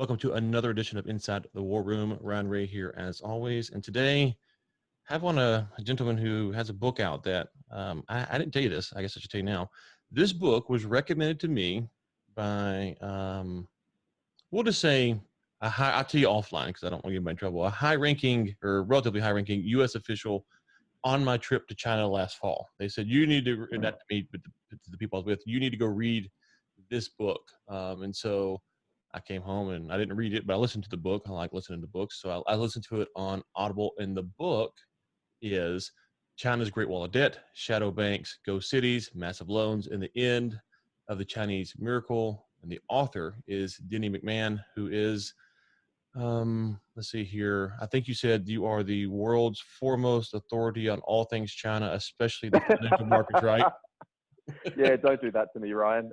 Welcome to another edition of Inside the War Room. Ryan Ray here as always. And today I have on a gentleman who has a book out that I didn't tell you this. I guess I should tell you now. This book was recommended to me by, we'll just say, I'll tell you offline because I don't want to get anybody in trouble, a high-ranking or relatively high-ranking U.S. official on my trip to China last fall. They said, you need to, and not to me, but to the people I was with, you need to go read this book. And so I came home and I didn't read it, but I listened to the book. I like listening to books. So I listened to it on Audible. And the book is China's Great Wall of Debt, Shadow Banks, Ghost Cities, Massive Loans, and the End of the Chinese Miracle. And the author is Dinny McMahon, who is, let's see here. I think you said you are the world's foremost authority on all things China, especially the financial markets, right? Yeah, don't do that to me, Ryan.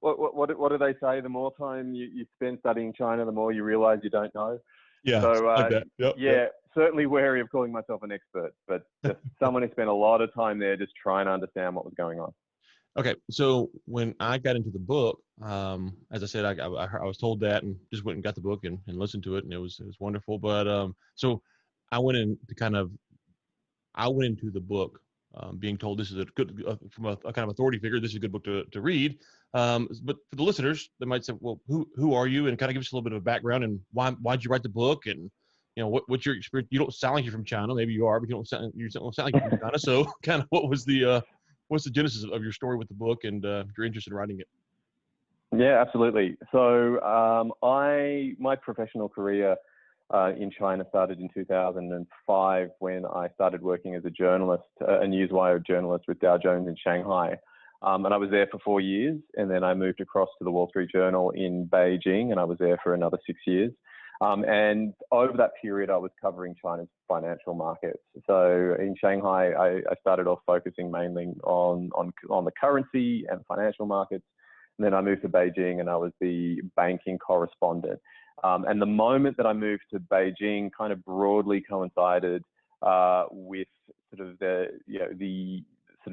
What do they say? The more time you spend studying China, the more you realize you don't know. Yeah, so like that. Yep. Certainly wary of calling myself an expert, but just someone who spent a lot of time there just trying to understand what was going on. Okay, so when I got into the book, as I said, I was told that and just went and got the book and listened to it, and it was wonderful. But so I went into the book being told this is a good from a kind of authority figure. This is a good book to read. But for the listeners, they might say, well, who are you? And kind of give us a little bit of a background and why'd you write the book, and what's your experience? You don't sound like you're from China. Maybe you are, but you don't sound like you're from China. So kind of what's the genesis of your story with the book, and if you're interested in writing it? Yeah, absolutely. So my professional career in China started in 2005 when I started working as a journalist, a newswire journalist with Dow Jones in Shanghai. And I was there for 4 years, and then I moved across to the Wall Street Journal in Beijing, and I was there for another 6 years. And over that period, I was covering China's financial markets. So in Shanghai, I started off focusing mainly on the currency and financial markets. And then I moved to Beijing, and I was the banking correspondent. And the moment that I moved to Beijing kind of broadly coincided with sort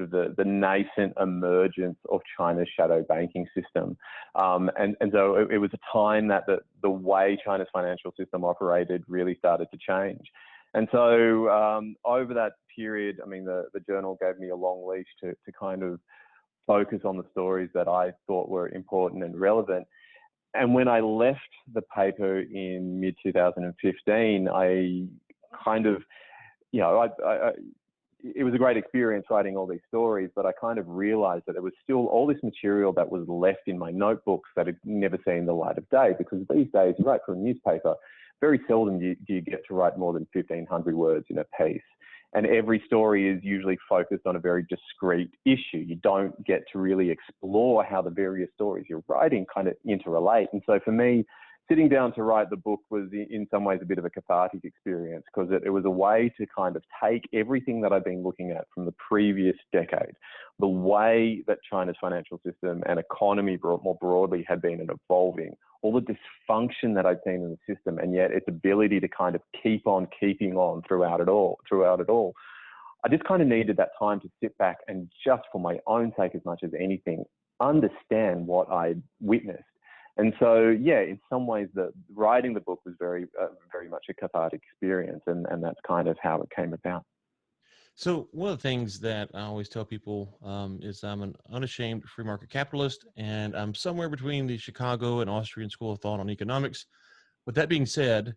of the nascent emergence of China's shadow banking system. And so it was a time that the way China's financial system operated really started to change. And so over that period, I mean, the journal gave me a long leash to kind of focus on the stories that I thought were important and relevant. And when I left the paper in mid-2015, I kind of, it was a great experience writing all these stories, but I kind of realized that there was still all this material that was left in my notebooks that had never seen the light of day, because these days, you write for a newspaper, very seldom do you get to write more than 1,500 words in a piece. And every story is usually focused on a very discrete issue. You don't get to really explore how the various stories you're writing kind of interrelate. And so for me, sitting down to write the book was in some ways a bit of a cathartic experience, because it was a way to kind of take everything that I've been looking at from the previous decade, the way that China's financial system and economy more broadly had been evolving, all the dysfunction that I'd seen in the system, and yet its ability to kind of keep on keeping on throughout it all. I just kind of needed that time to sit back and, just for my own sake as much as anything, understand what I'd witnessed. And so, yeah, in some ways, writing the book was very much a cathartic experience, and that's kind of how it came about. So one of the things that I always tell people is I'm an unashamed free market capitalist, and I'm somewhere between the Chicago and Austrian School of Thought on economics. With that being said,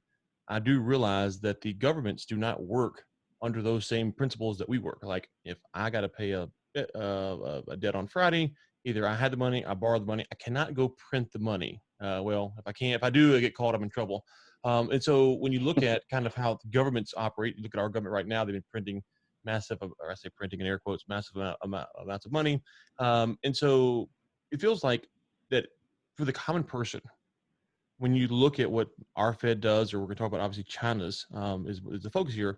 I do realize that the governments do not work under those same principles that we work. Like if I got to pay a debt on Friday, either I had the money, I borrowed the money. I cannot go print the money. If I do, I get caught, I'm in trouble. And so when you look at kind of how governments operate, you look at our government right now, they've been printing massive, or I say printing in air quotes, massive amounts of money. And so it feels like that for the common person, when you look at what our Fed does, or we're going to talk about obviously China's is the focus here,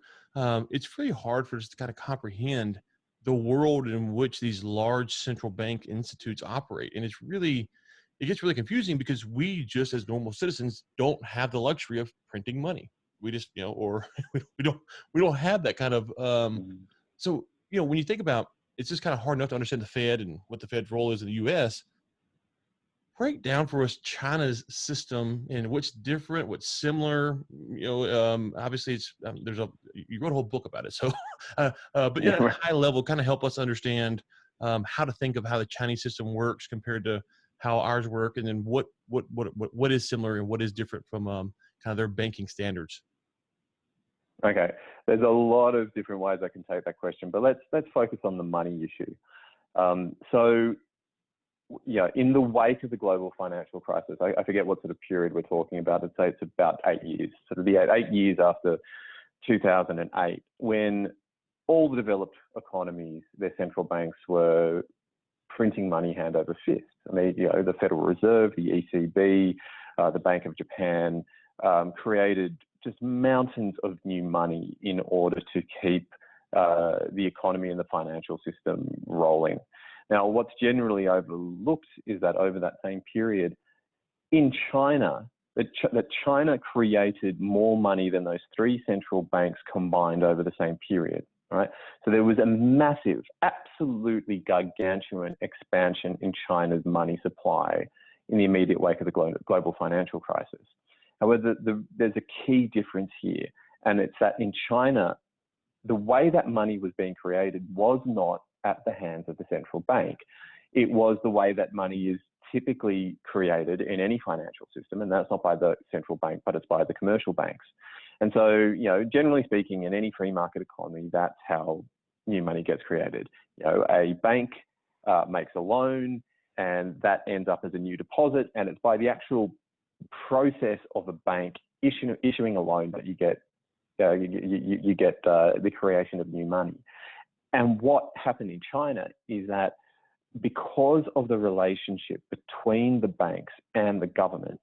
it's really hard for us to kind of comprehend the world in which these large central bank institutes operate. And it gets really confusing because we just as normal citizens don't have the luxury of printing money. We just, or we don't have that kind of, so, when you think about, it's just kind of hard enough to understand the Fed and what the Fed's role is in the U.S. break down for us China's system and what's different, what's similar. Obviously, you wrote a whole book about it, so but at a high level, kind of help us understand how to think of how the Chinese system works compared to how ours work, and then what is similar and what is different from kind of their banking standards. Okay, there's a lot of different ways I can take that question, but let's focus on the money issue. So, yeah, in the wake of the global financial crisis, I forget what sort of period we're talking about. I'd say it's about 8 years, sort of the 8 years after 2008, when all the developed economies, their central banks were printing money hand over fist. I mean, the Federal Reserve, the ECB, the Bank of Japan created just mountains of new money in order to keep the economy and the financial system rolling. Now, what's generally overlooked is that over that same period, in China, that China created more money than those three central banks combined over the same period. Right? So there was a massive, absolutely gargantuan expansion in China's money supply in the immediate wake of the global financial crisis. However, there's a key difference here, and it's that in China, the way that money was being created was not at the hands of the central bank. It was the way that money is typically created in any financial system, and that's not by the central bank, but it's by the commercial banks. And so, generally speaking, in any free market economy, that's how new money gets created. A bank makes a loan, and that ends up as a new deposit, and it's by the actual process of a bank issuing a loan that you get the creation of new money. And what happened in China is that because of the relationship between the banks and the government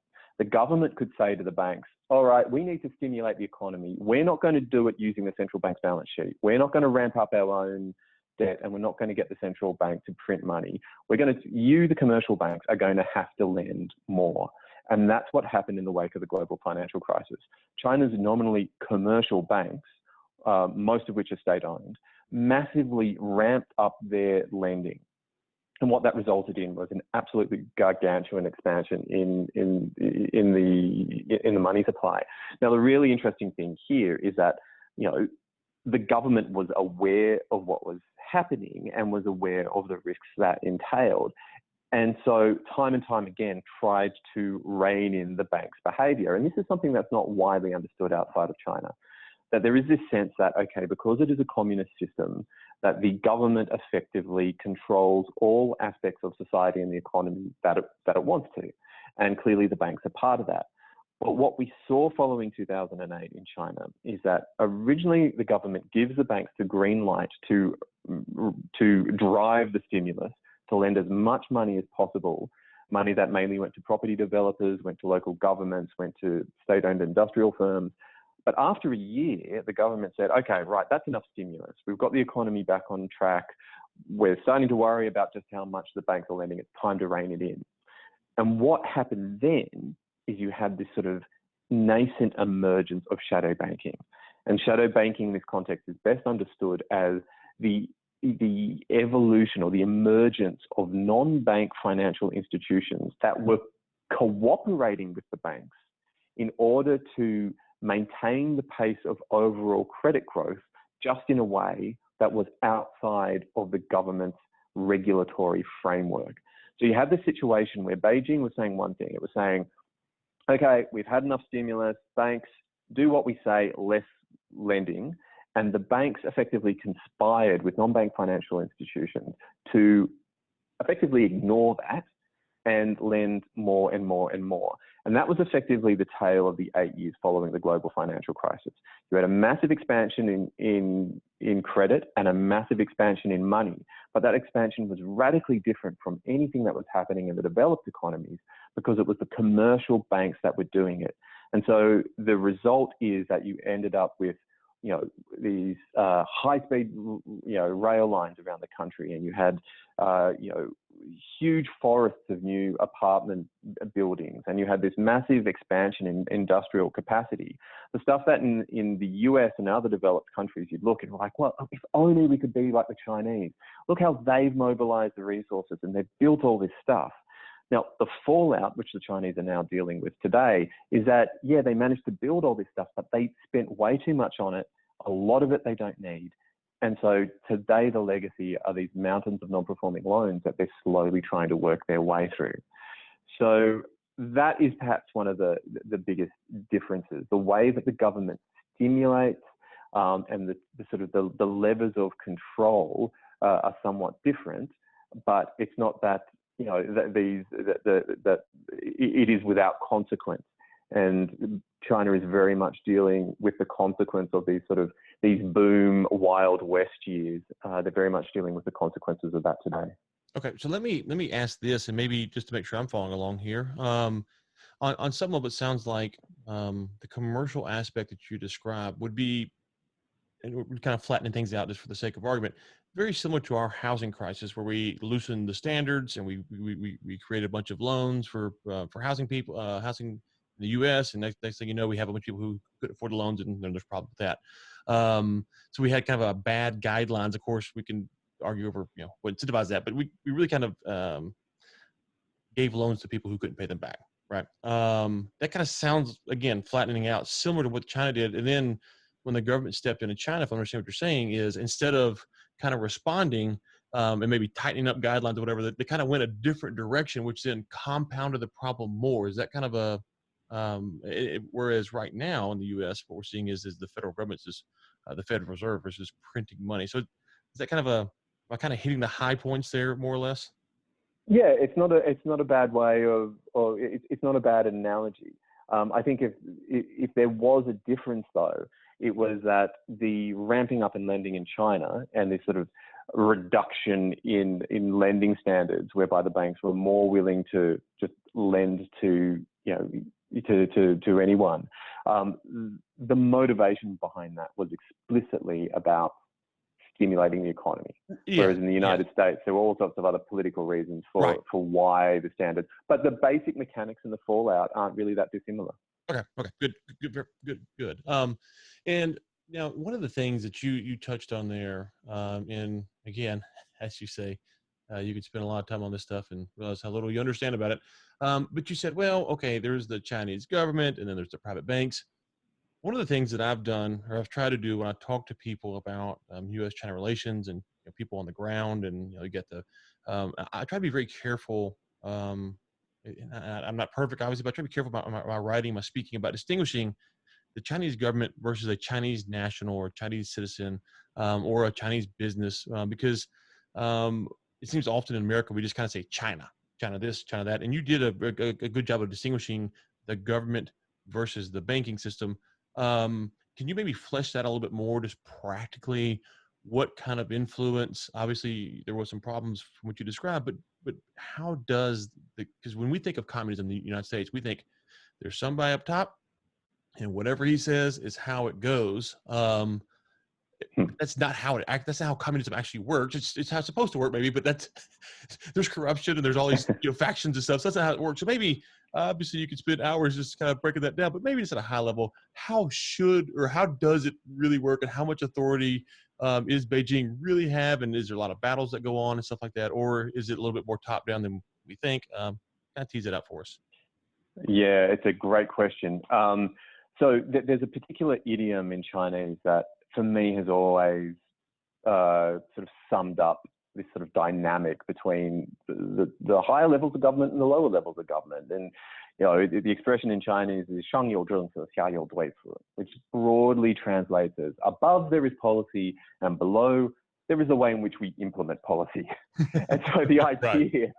could say to the banks, all right, we need to stimulate the economy. We're not going to do it using the central bank's balance sheet. We're not going to ramp up our own debt, and we're not going to get the central bank to print money. You, the commercial banks, are going to have to lend more. And that's what happened in the wake of the global financial crisis. China's nominally commercial banks, most of which are state-owned, massively ramped up their lending. And what that resulted in was an absolutely gargantuan expansion in the money supply. Now, the really interesting thing here is that, the government was aware of what was happening and was aware of the risks that entailed. And so time and time again tried to rein in the bank's behavior. And this is something that's not widely understood outside of China, that there is this sense that, okay, because it is a communist system, that the government effectively controls all aspects of society and the economy that it wants to. And clearly the banks are part of that. But what we saw following 2008 in China is that originally the government gives the banks the green light to drive the stimulus, to lend as much money as possible, money that mainly went to property developers, went to local governments, went to state-owned industrial firms. But after a year, the government said, okay, right, that's enough stimulus. We've got the economy back on track. We're starting to worry about just how much the banks are lending. It's time to rein it in. And what happened then is you had this sort of nascent emergence of shadow banking. And shadow banking in this context is best understood as the evolution or the emergence of non-bank financial institutions that were cooperating with the banks in order to maintain the pace of overall credit growth, just in a way that was outside of the government's regulatory framework. So you had this situation where Beijing was saying one thing. It was saying, okay, we've had enough stimulus, banks, do what we say, less lending. And the banks effectively conspired with non-bank financial institutions to effectively ignore that and lend more and more and more. And that was effectively the tale of the 8 years following the global financial crisis. You had a massive expansion in credit and a massive expansion in money, but that expansion was radically different from anything that was happening in the developed economies because it was the commercial banks that were doing it. And so the result is that you ended up with these high-speed, rail lines around the country, and you had, huge forests of new apartment buildings, and you had this massive expansion in industrial capacity. The stuff that in the US and other developed countries, you'd look and like, well, if only we could be like the Chinese. Look how they've mobilized the resources and they've built all this stuff. Now, the fallout, which the Chinese are now dealing with today, is that, yeah, they managed to build all this stuff, but they spent way too much on it. A lot of it they don't need. And so today the legacy are these mountains of non-performing loans that they're slowly trying to work their way through. So that is perhaps one of the biggest differences. The way that the government stimulates and the sort of the levers of control are somewhat different, but it's not that, you know, that it is without consequence. And China is very much dealing with the consequence of these boom Wild West years. They're very much dealing with the consequences of that today. Okay, so let me ask this, and maybe just to make sure I'm following along here. On some level, it sounds like the commercial aspect that you described would be, and we're kind of flattening things out just for the sake of argument, very similar to our housing crisis, where we loosened the standards and we created a bunch of loans for housing people, housing in the U.S. And next thing you know, we have a bunch of people who couldn't afford the loans, and then there's problems with that. So we had kind of a bad guidelines. Of course, we can argue over, you know, what incentivized that, but we really kind of gave loans to people who couldn't pay them back. Right. That kind of sounds, again, flattening out, similar to what China did. And then when the government stepped in China, if I understand what you're saying, is instead of kind of responding and maybe tightening up guidelines or whatever, they kind of went a different direction, which then compounded the problem more. Is that kind of a, whereas right now in the U.S., what we're seeing is the federal government's just the Federal Reserve is just printing money. So is that kind of am I kind of hitting the high points there more or less? Yeah, it's not a bad way of, or it's not a bad analogy. I think if there was a difference though, it was that the ramping up in lending in China and this sort of reduction in lending standards, whereby the banks were more willing to just lend to, you know, to anyone. The motivation behind that was explicitly about stimulating the economy. Yeah, Whereas in the United States, there were all sorts of other political reasons for why the standards, but the basic mechanics and the fallout aren't really that dissimilar. Okay. Good. And now one of the things that you touched on there, and again, as you say, you could spend a lot of time on this stuff and realize how little you understand about it. But you said, well, okay, there's the Chinese government and then there's the private banks. One of the things that I've done, or I've tried to do when I talk to people about U.S.-China relations and, you know, people on the ground, and, you know, you get the, I try to be very careful. And I'm not perfect, obviously, but I try to be careful about my writing, my speaking, about distinguishing the Chinese government versus a Chinese national or Chinese citizen or a Chinese business, because it seems often in America we just kind of say China this, China that, and you did a good job of distinguishing the government versus the banking system. Can you maybe flesh that a little bit more, just practically? What kind of influence? Obviously, there were some problems from what you described, but how does because when we think of communism in the United States, we think there's somebody up top, and whatever he says is how it goes. That's not how that's not how communism actually works. It's how it's supposed to work, maybe, but that's there's corruption and there's all these, you know, factions and stuff. So that's not how it works. So maybe obviously you could spend hours just kind of breaking that down, but maybe just at a high level, how does it really work, and how much authority is Beijing really have, and is there a lot of battles that go on and stuff like that, or is it a little bit more top down than we think? Kind of tease it out for us. Yeah, it's a great question. So there's a particular idiom in Chinese that, for me, has always sort of summed up this sort of dynamic between the higher levels of government and the lower levels of government. And, you know, the expression in Chinese is 上有政策,下有对策, which broadly translates as above there is policy and below there is a way in which we implement policy. And so the idea,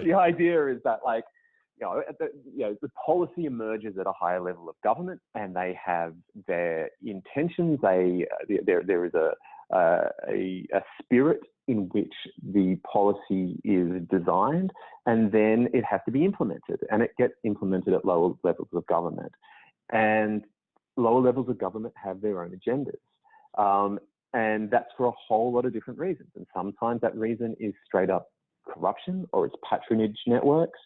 the idea is that, like, the policy emerges at a higher level of government, and they have their intentions. There is a spirit in which the policy is designed, and then it has to be implemented, and it gets implemented at lower levels of government. And lower levels of government have their own agendas. And that's for a whole lot of different reasons. And sometimes that reason is straight up corruption, or it's patronage networks,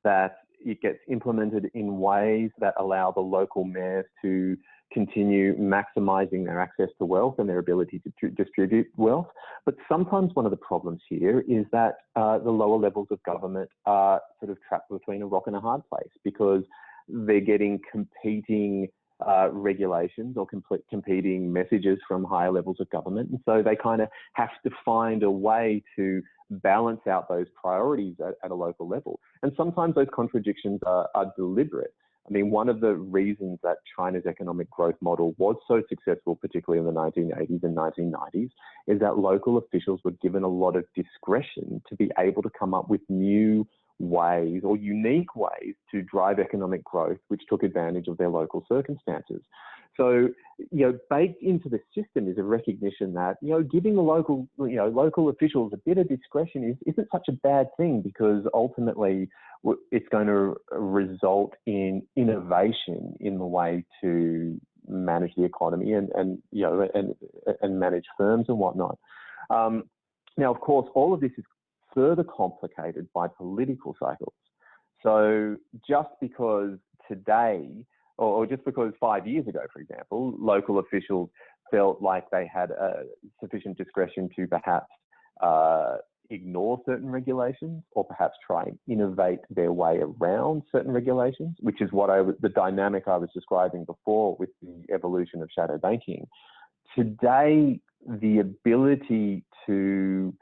that it gets implemented in ways that allow the local mayors to continue maximizing their access to wealth and their ability to distribute wealth. But sometimes one of the problems here is that the lower levels of government are sort of trapped between a rock and a hard place, because they're getting competing regulations or competing messages from higher levels of government. And so they kind of have to find a way to balance out those priorities at a local level. And sometimes those contradictions are deliberate. I mean, one of the reasons that China's economic growth model was so successful, particularly in the 1980s and 1990s, is that local officials were given a lot of discretion to be able to come up with new ways or unique ways to drive economic growth, which took advantage of their local circumstances. So, baked into the system is a recognition that, giving the local officials a bit of discretion isn't such a bad thing, because ultimately it's going to result in innovation in the way to manage the economy and manage firms and whatnot. Now, of course, all of this is further complicated by political cycles. So just because today, or just because 5 years ago, for example, local officials felt like they had sufficient discretion to perhaps ignore certain regulations, or perhaps try and innovate their way around certain regulations, which is the dynamic I was describing before with the evolution of shadow banking. Today, the ability to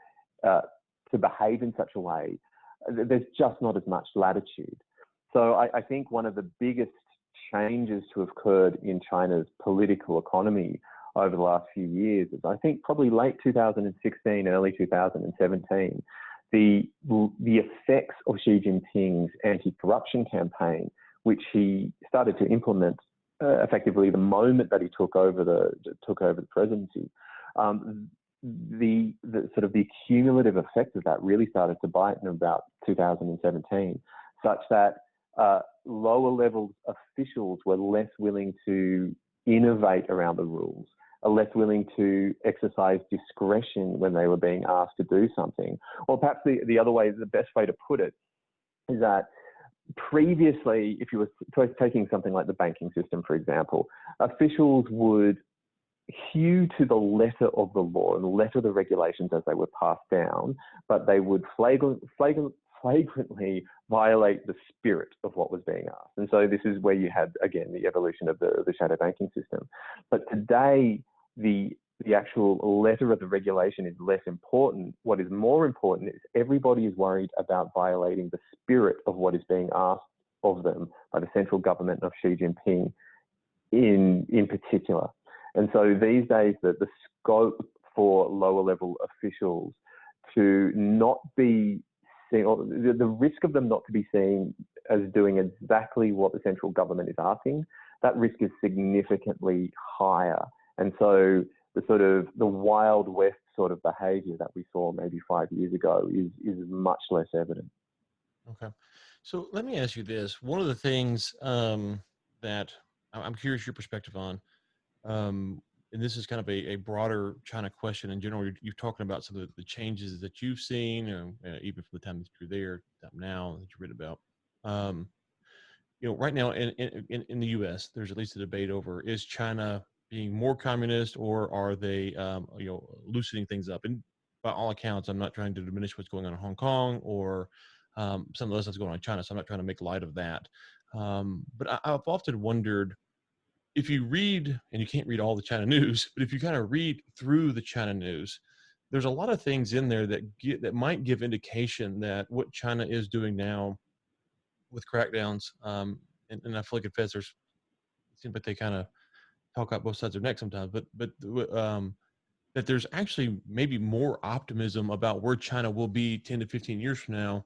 behave in such a way, there's just not as much latitude. So I think one of the biggest changes to have occurred in China's political economy over the last few years is, I think, probably late 2016, early 2017, the effects of Xi Jinping's anti-corruption campaign, which he started to implement effectively the moment that he took over the presidency. The sort of the cumulative effect of that really started to bite in about 2017, such that lower level officials were less willing to innovate around the rules, are less willing to exercise discretion when they were being asked to do something. Or perhaps the other way, the best way to put it, is that previously, if you were taking something like the banking system, for example, officials would hew to the letter of the law and the letter of the regulations as they were passed down, but they would flagrantly violate the spirit of what was being asked. And so this is where you had, again, the evolution of the shadow banking system. But today, the actual letter of the regulation is less important. What is more important is everybody is worried about violating the spirit of what is being asked of them by the central government of Xi Jinping in particular. And so these days, the scope for lower level officials to not be seen, or the risk of them not to be seen as doing exactly what the central government is asking, that risk is significantly higher. And so the Wild West sort of behaviour that we saw maybe 5 years ago is much less evident. Okay. So let me ask you this. One of the things that I'm curious your perspective on, and this is kind of a broader China question in general. You're talking about some of the changes that you've seen, even from the time that you're there, now that you read about. Right now in the U.S., there's at least a debate over, is China being more communist, or are they, loosening things up? And by all accounts, I'm not trying to diminish what's going on in Hong Kong or some of the stuff that's going on in China, so I'm not trying to make light of that. But I've often wondered, if you read, and you can't read all the China news, but if you kind of read through the China news, there's a lot of things in there that might give indication that what China is doing now with crackdowns, and I fully confess, it seems like they kind of talk out both sides of their neck sometimes, but that there's actually maybe more optimism about where China will be 10 to 15 years from now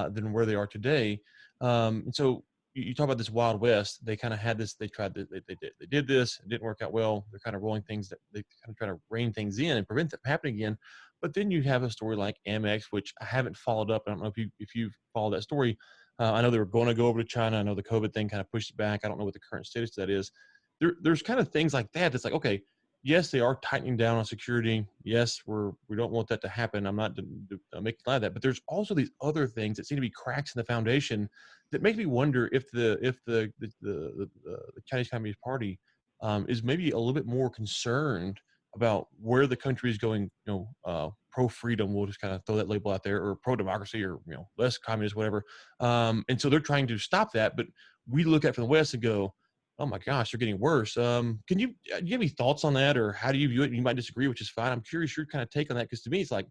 than where they are today. And so you talk about this Wild West. They kind of had this. They tried. They did this. It didn't work out well. They're kind of rolling things. They kind of try to rein things in and prevent that from happening again. But then you have a story like Amex, which I haven't followed up. I don't know if you've followed that story. I know they were going to go over to China. I know the COVID thing kind of pushed it back. I don't know what the current status of that is. There's kind of things like that. That's like, okay, yes, they are tightening down on security. Yes, we don't want that to happen. I'm not making light of that. But there's also these other things that seem to be cracks in the foundation that make me wonder if the Chinese Communist Party is maybe a little bit more concerned about where the country is going, pro freedom. We'll just kind of throw that label out there, or pro democracy, or less communist, whatever. And so they're trying to stop that, but we look at it from the West and go, "Oh my gosh, they're getting worse." Can you, do you have any thoughts on that, or how do you view it? You might disagree, which is fine. I'm curious your kind of take on that, because to me, it's like,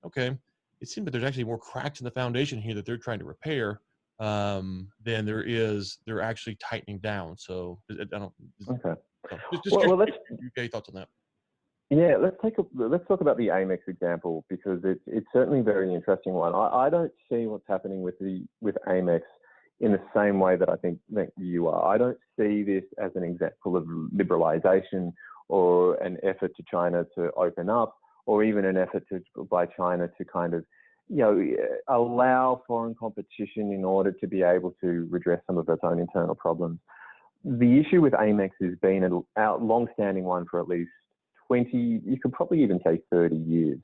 okay, it seems that there's actually more cracks in the foundation here that they're trying to repair, than they're actually tightening down. So I don't. Okay. So just Well, curious, let's your thoughts on that. yeah, let's talk about the Amex example, because it's certainly a very interesting one. I don't see what's happening with Amex in the same way that I think that you are. I don't see this as an example of liberalization or an effort to China to open up, or even an effort by China to kind of, allow foreign competition in order to be able to redress some of its own internal problems. The issue with Amex has been a long-standing one for at least 20, you could probably even say 30 years.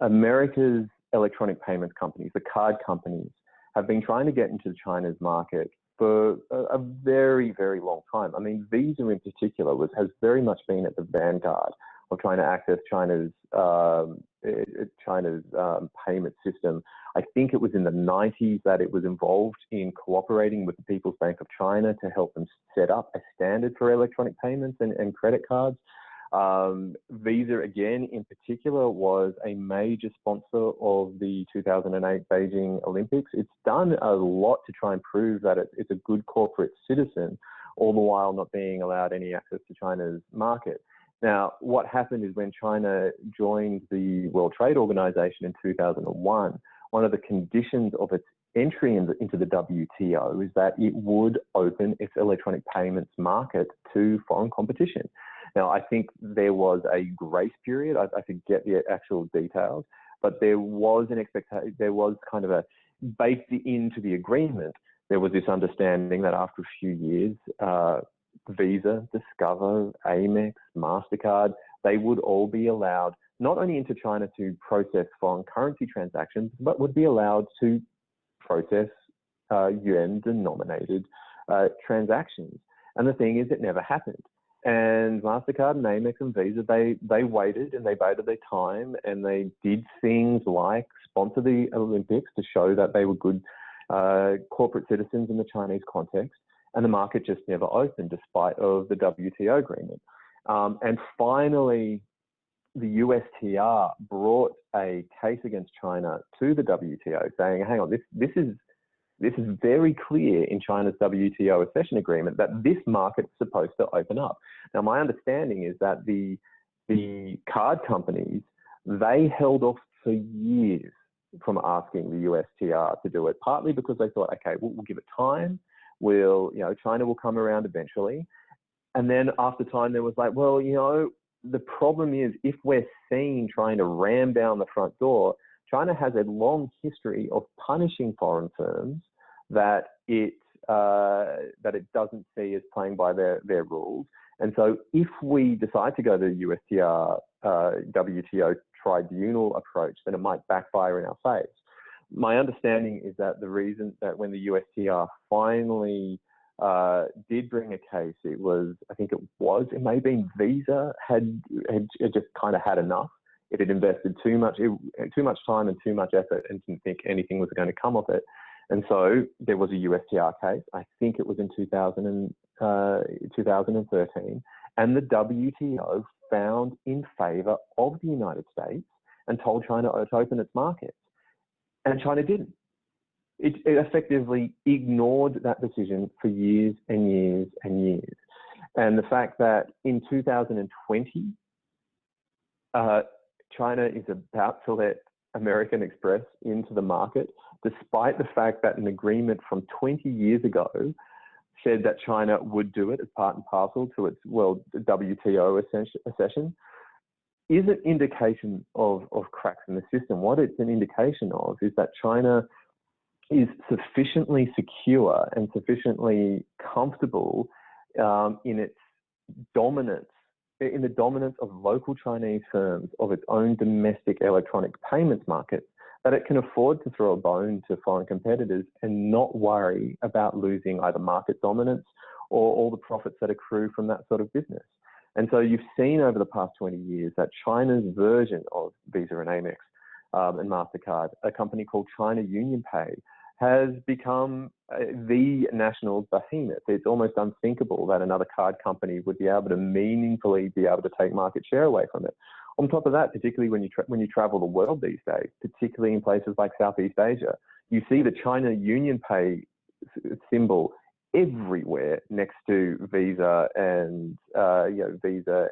America's electronic payments companies, the card companies, have been trying to get into China's market for a very, very long time. I mean, Visa in particular has very much been at the vanguard of trying to access China's payment system. I think it was in the 90s that it was involved in cooperating with the People's Bank of China to help them set up a standard for electronic payments and credit cards. Visa, again, in particular, was a major sponsor of the 2008 Beijing Olympics. It's done a lot to try and prove that it's a good corporate citizen, all the while not being allowed any access to China's market. Now, what happened is when China joined the World Trade Organization in 2001, one of the conditions of its entry into the WTO is that it would open its electronic payments market to foreign competition. Now, I think there was a grace period. I forget the actual details, but there was an expectation. There was kind of a baked into the agreement. There was this understanding that after a few years, Visa, Discover, Amex, MasterCard, they would all be allowed not only into China to process foreign currency transactions, but would be allowed to process yuan-denominated transactions. And the thing is, it never happened. And MasterCard and Amex and Visa, they waited and they bided their time, and they did things like sponsor the Olympics to show that they were good corporate citizens in the Chinese context. And the market just never opened despite of the WTO agreement. And finally, the USTR brought a case against China to the WTO saying, hang on, this is very clear in China's WTO accession agreement that this market is supposed to open up. Now, my understanding is that the card companies, they held off for years from asking the USTR to do it, partly because they thought, okay, we'll give it time. China will come around eventually. And then after time, there was like, well, the problem is if we're seen trying to ram down the front door, China has a long history of punishing foreign firms that it doesn't see as playing by their rules. And so if we decide to go the USTR, WTO tribunal approach, then it might backfire in our face. My understanding is that the reason that when the USTR finally did bring a case, it may have been Visa had just kind of had enough. It had invested too much time and too much effort and didn't think anything was going to come of it. And so there was a USTR case. I think it was in 2013. And the WTO found in favor of the United States and told China to open its markets. And China didn't. It effectively ignored that decision for years and years and years. And the fact that in 2020, China is about to let American Express into the market, despite the fact that an agreement from 20 years ago said that China would do it as part and parcel to its WTO accession, is an indication of cracks in the system. What it's an indication of is that China is sufficiently secure and sufficiently comfortable in its dominance, in the dominance of local Chinese firms of its own domestic electronic payments market, that it can afford to throw a bone to foreign competitors and not worry about losing either market dominance or all the profits that accrue from that sort of business. And so you've seen over the past 20 years that China's version of Visa and Amex and MasterCard, a company called China UnionPay, has become the national behemoth. It's almost unthinkable that another card company would be able to meaningfully be able to take market share away from it. On top of that, particularly when you travel the world these days, particularly in places like Southeast Asia, you see the China UnionPay symbol everywhere next to Visa and Visa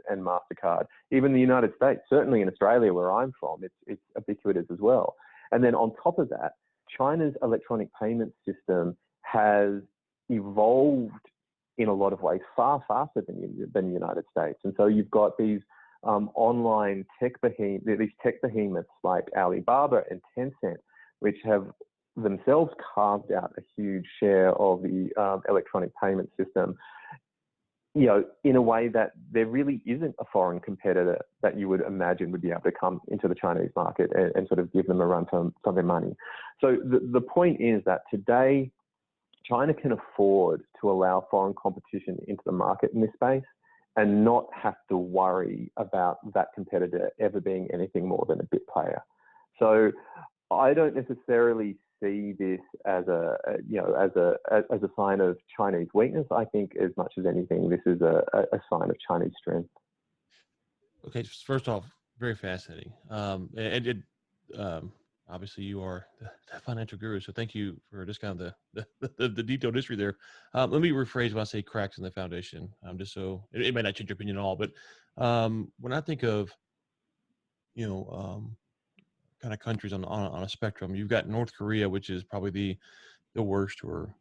and MasterCard. Even the United States, certainly in Australia where I'm from, it's ubiquitous as well. And then on top of that, China's electronic payment system has evolved in a lot of ways far faster than the United States. And so you've got these online these tech behemoths like Alibaba and Tencent, which have themselves carved out a huge share of the electronic payment system, in a way that there really isn't a foreign competitor that you would imagine would be able to come into the Chinese market and sort of give them a run for their money. So the point is that today, China can afford to allow foreign competition into the market in this space and not have to worry about that competitor ever being anything more than a bit player. So I don't necessarily see this as a sign of Chinese weakness. I think as much as anything, this is a sign of Chinese strength. Okay, first off, very fascinating. Obviously you are the financial guru, so thank you for just kind of the detailed history there. Let me rephrase when I say cracks in the foundation, just so it may not change your opinion at all. But when I think of kind of countries on a spectrum, you've got North Korea, which is probably the worst, or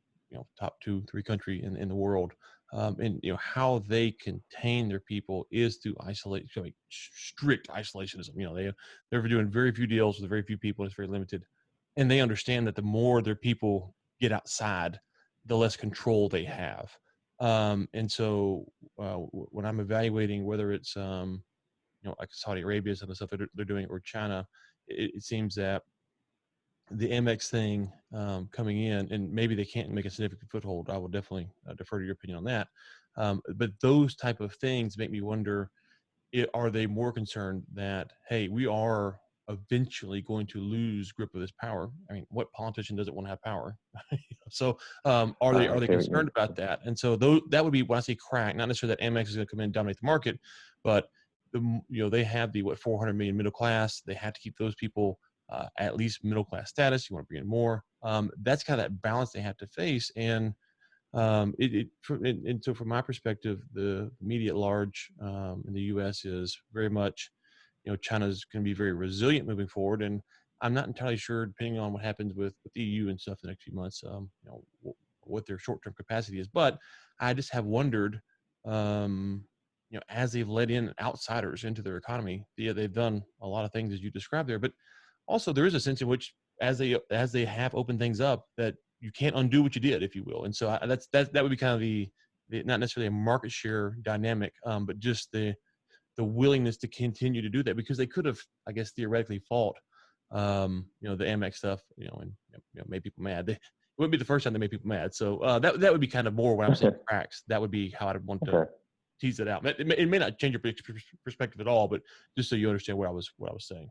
top 2-3 country in the world, and how they contain their people is through strict isolationism. They're doing very few deals with very few people. It's very limited, and they understand that the more their people get outside, the less control they have. And so when I'm evaluating whether it's like Saudi Arabia, some of the stuff that they're doing, or China, it seems that the Amex thing coming in, and maybe they can't make a significant foothold. I will definitely defer to your opinion on that. But those type of things make me wonder, are they more concerned that, hey, we are eventually going to lose grip of this power? I mean, what politician doesn't want to have power? So are they concerned about that? And so that would be when I say crack, not necessarily that Amex is going to come in and dominate the market, but they have the 400 million middle class. They have to keep those people at least middle class status. You want to bring in more. That's kind of that balance they have to face. And so from my perspective, the media at large in the U.S. is very much, China's going to be very resilient moving forward. And I'm not entirely sure, depending on what happens with the EU and stuff the next few months, what their short-term capacity is. But I just have wondered, as they've let in outsiders into their economy, they've done a lot of things as you described there. But also, there is a sense in which, as they have opened things up, that you can't undo what you did, if you will. And so that would be kind of the not necessarily a market share dynamic, but just the willingness to continue to do that, because they could have, I guess, theoretically fought, the Amex stuff, and made people mad. It wouldn't be the first time they made people mad. So that would be kind of more when I'm saying cracks. That would be how I'd want to tease it out. It may not change your perspective at all, but just so you understand what I was saying.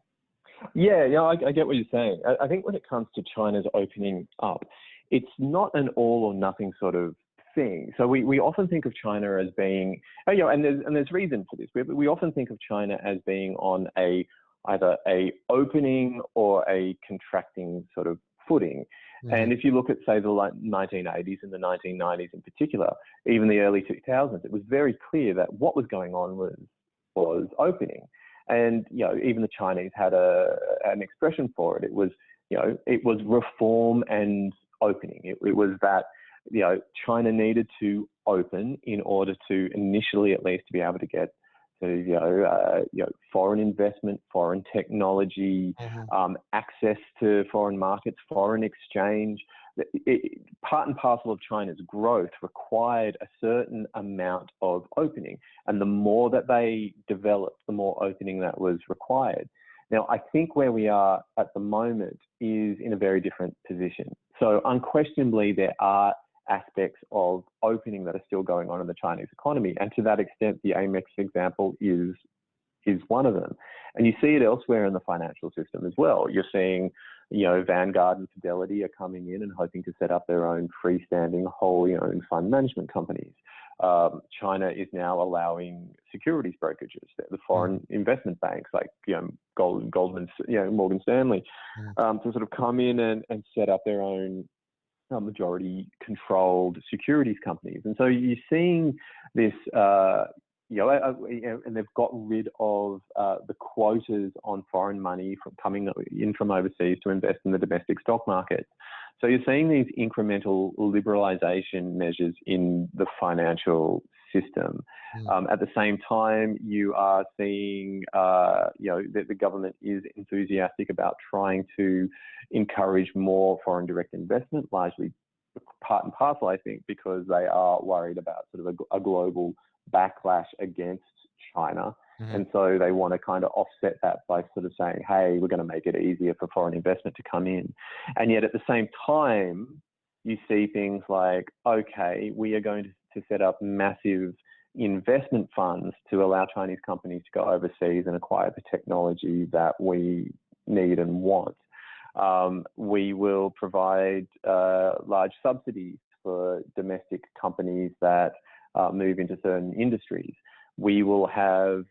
Yeah, I get what you're saying. I think when it comes to China's opening up, it's not an all or nothing sort of thing. So we often think of China as being, and there's reason for this. We often think of China as being on either a opening or a contracting sort of footing. Mm-hmm. And if you look at, say, the 1980s and the 1990s in particular, even the early 2000s, it was very clear that what was going on was opening. And, even the Chinese had an expression for it. It was reform and opening. It was that, China needed to open in order to initially, at least, to be able to get to, foreign investment, foreign technology, access to foreign markets, foreign exchange. Part and parcel of China's growth required a certain amount of opening. And the more that they developed, the more opening that was required. Now, I think where we are at the moment is in a very different position. So unquestionably, there are aspects of opening that are still going on in the Chinese economy. And to that extent, the Amex example is one of them. And you see it elsewhere in the financial system as well. You're seeing, Vanguard and Fidelity are coming in and hoping to set up their own freestanding, wholly owned fund management companies. China is now allowing securities brokerages, the foreign investment banks like Goldman, Morgan Stanley, to sort of come in and set up their own majority controlled securities companies. And so you're seeing this, and they've got rid of the quotas on foreign money from coming in from overseas to invest in the domestic stock market. So you're seeing these incremental liberalization measures in the financial system. At the same time, you are seeing, that the government is enthusiastic about trying to encourage more foreign direct investment, largely part and parcel, I think, because they are worried about sort of a global backlash against China. And so they want to kind of offset that by sort of saying, hey, we're going to make it easier for foreign investment to come in. And yet at the same time, you see things like, okay, we are going to set up massive investment funds to allow Chinese companies to go overseas and acquire the technology that we need and want. We will provide large subsidies for domestic companies that move into certain industries. We will have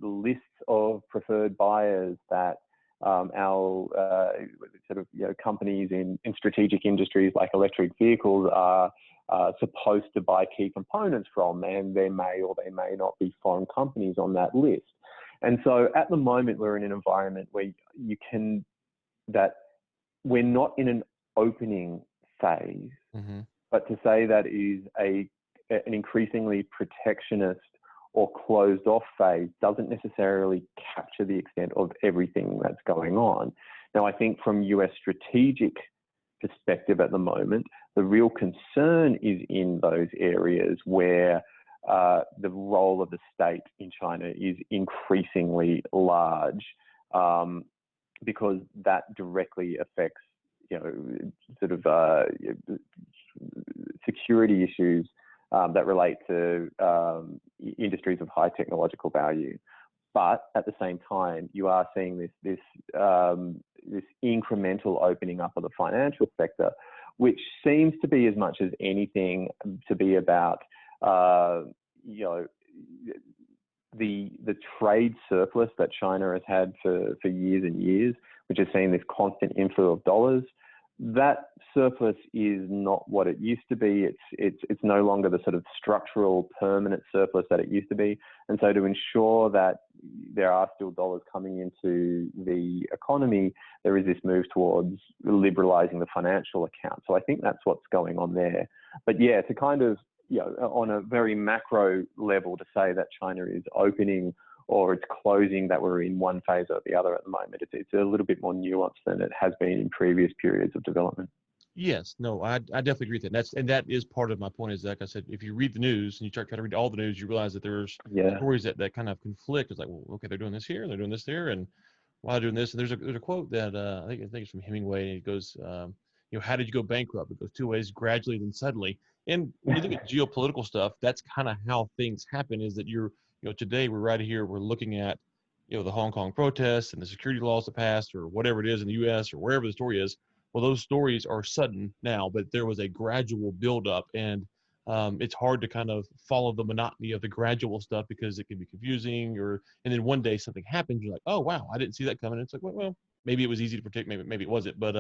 lists of preferred buyers that our companies in strategic industries like electric vehicles are supposed to buy key components from, and there may or they may not be foreign companies on that list. And so at the moment, we're in an environment where that we're not in an opening phase, but to say that is an increasingly protectionist or closed off phase doesn't necessarily capture the extent of everything that's going on. Now, I think from US strategic perspective at the moment, the real concern is in those areas where the role of the state in China is increasingly large, because that directly affects, security issues that relate to industries of high technological value. But at the same time, you are seeing this incremental opening up of the financial sector, which seems to be as much as anything to be about the trade surplus that China has had for years and years, which has seen this constant inflow of dollars. That surplus is not what it used to be. It's no longer the sort of structural permanent surplus that it used to be. And so to ensure that there are still dollars coming into the economy, there is this move towards liberalizing the financial account. So I think that's what's going on there. But yeah, to kind of, on a very macro level, to say that China is opening or it's closing, that we're in one phase or the other at the moment, it's a little bit more nuanced than it has been in previous periods of development. Yes, no, I definitely agree with that. That is part of my point. Is like I said, if you read the news and you try to read all the news, you realize that there's stories that kind of conflict. It's like, well, okay, they're doing this here, they're doing this there, and why doing this? And there's a quote that I think it's from Hemingway. It goes, how did you go bankrupt? It goes two ways: gradually, then suddenly. And when you look at geopolitical stuff, that's kind of how things happen. Is that today we're right here, we're looking at the Hong Kong protests and the security laws that passed, or whatever it is in the U.S. or wherever the story is. Well, those stories are sudden now, but there was a gradual buildup, and it's hard to kind of follow the monotony of the gradual stuff because it can be confusing. And then one day something happens, you're like, oh wow, I didn't see that coming. It's like, well, maybe it was easy to predict, maybe it wasn't, but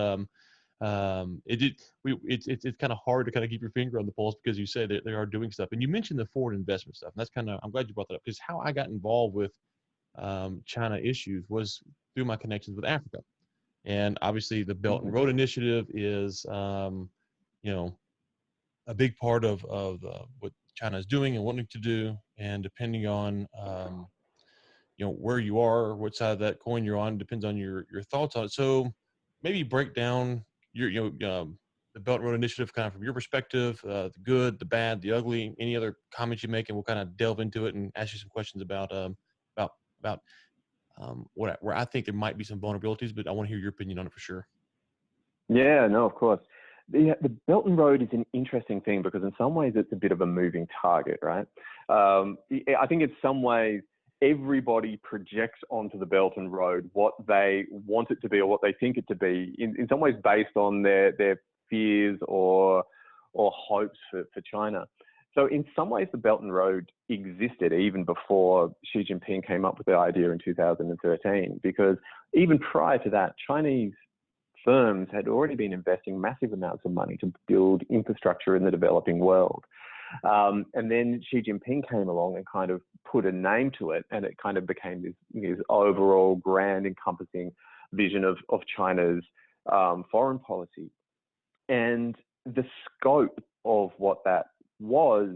it's kind of hard to kind of keep your finger on the pulse because you say that they are doing stuff. And you mentioned the foreign investment stuff, and that's I'm glad you brought that up, because how I got involved with China issues was through my connections with Africa. And obviously the Belt and Road Initiative is, a big part of what China is doing and wanting to do. And depending on, where you are or what side of that coin you're on, depends on your thoughts on it. So maybe break down the Belt and Road Initiative kind of from your perspective, the good, the bad, the ugly, any other comments you make, and we'll kind of delve into it and ask you some questions about where I think there might be some vulnerabilities, but I want to hear your opinion on it for sure. Yeah, no, of course. The Belt and Road is an interesting thing because in some ways it's a bit of a moving target, right? I think in some ways everybody projects onto the Belt and Road what they want it to be or what they think it to be, in some ways based on their fears or hopes for China. So in some ways, the Belt and Road existed even before Xi Jinping came up with the idea in 2013, because even prior to that, Chinese firms had already been investing massive amounts of money to build infrastructure in the developing world. And then Xi Jinping came along and kind of put a name to it, and it kind of became this overall grand encompassing vision of China's foreign policy. And the scope of what that was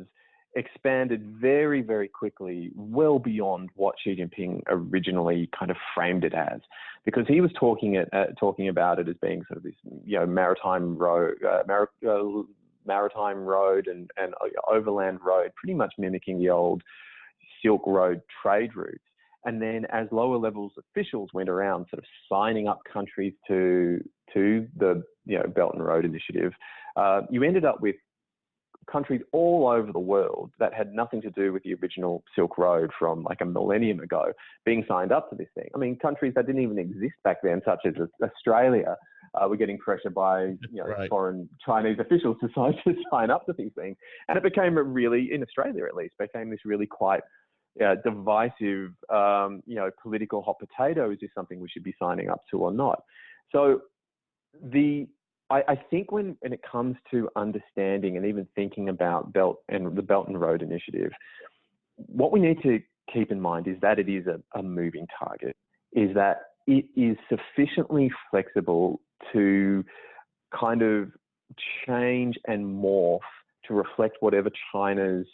expanded very, very quickly, well beyond what Xi Jinping originally kind of framed it as, because he was talking about it as being sort of this, maritime road, and overland road, pretty much mimicking the old Silk Road trade routes. And then as lower levels officials went around sort of signing up countries to the Belt and Road Initiative, you ended up with countries all over the world that had nothing to do with the original Silk Road from like a millennium ago being signed up to this thing. I mean, countries that didn't even exist back then, such as Australia, were getting pressure by Right. foreign Chinese officials to sign up to these things. And it became in Australia at least, became this really quite divisive, political hot potato. Is this something we should be signing up to or not? So I think when it comes to understanding and even thinking about the Belt and Road Initiative, what we need to keep in mind is that it is a moving target, is that it is sufficiently flexible to kind of change and morph to reflect whatever China's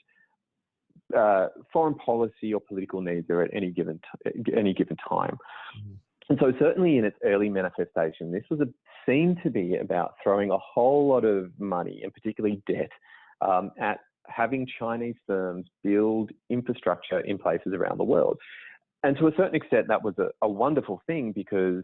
foreign policy or political needs are at any given time. Mm-hmm. And so certainly in its early manifestation, this seemed to be about throwing a whole lot of money, and particularly debt, at having Chinese firms build infrastructure in places around the world. And to a certain extent, that was a wonderful thing because,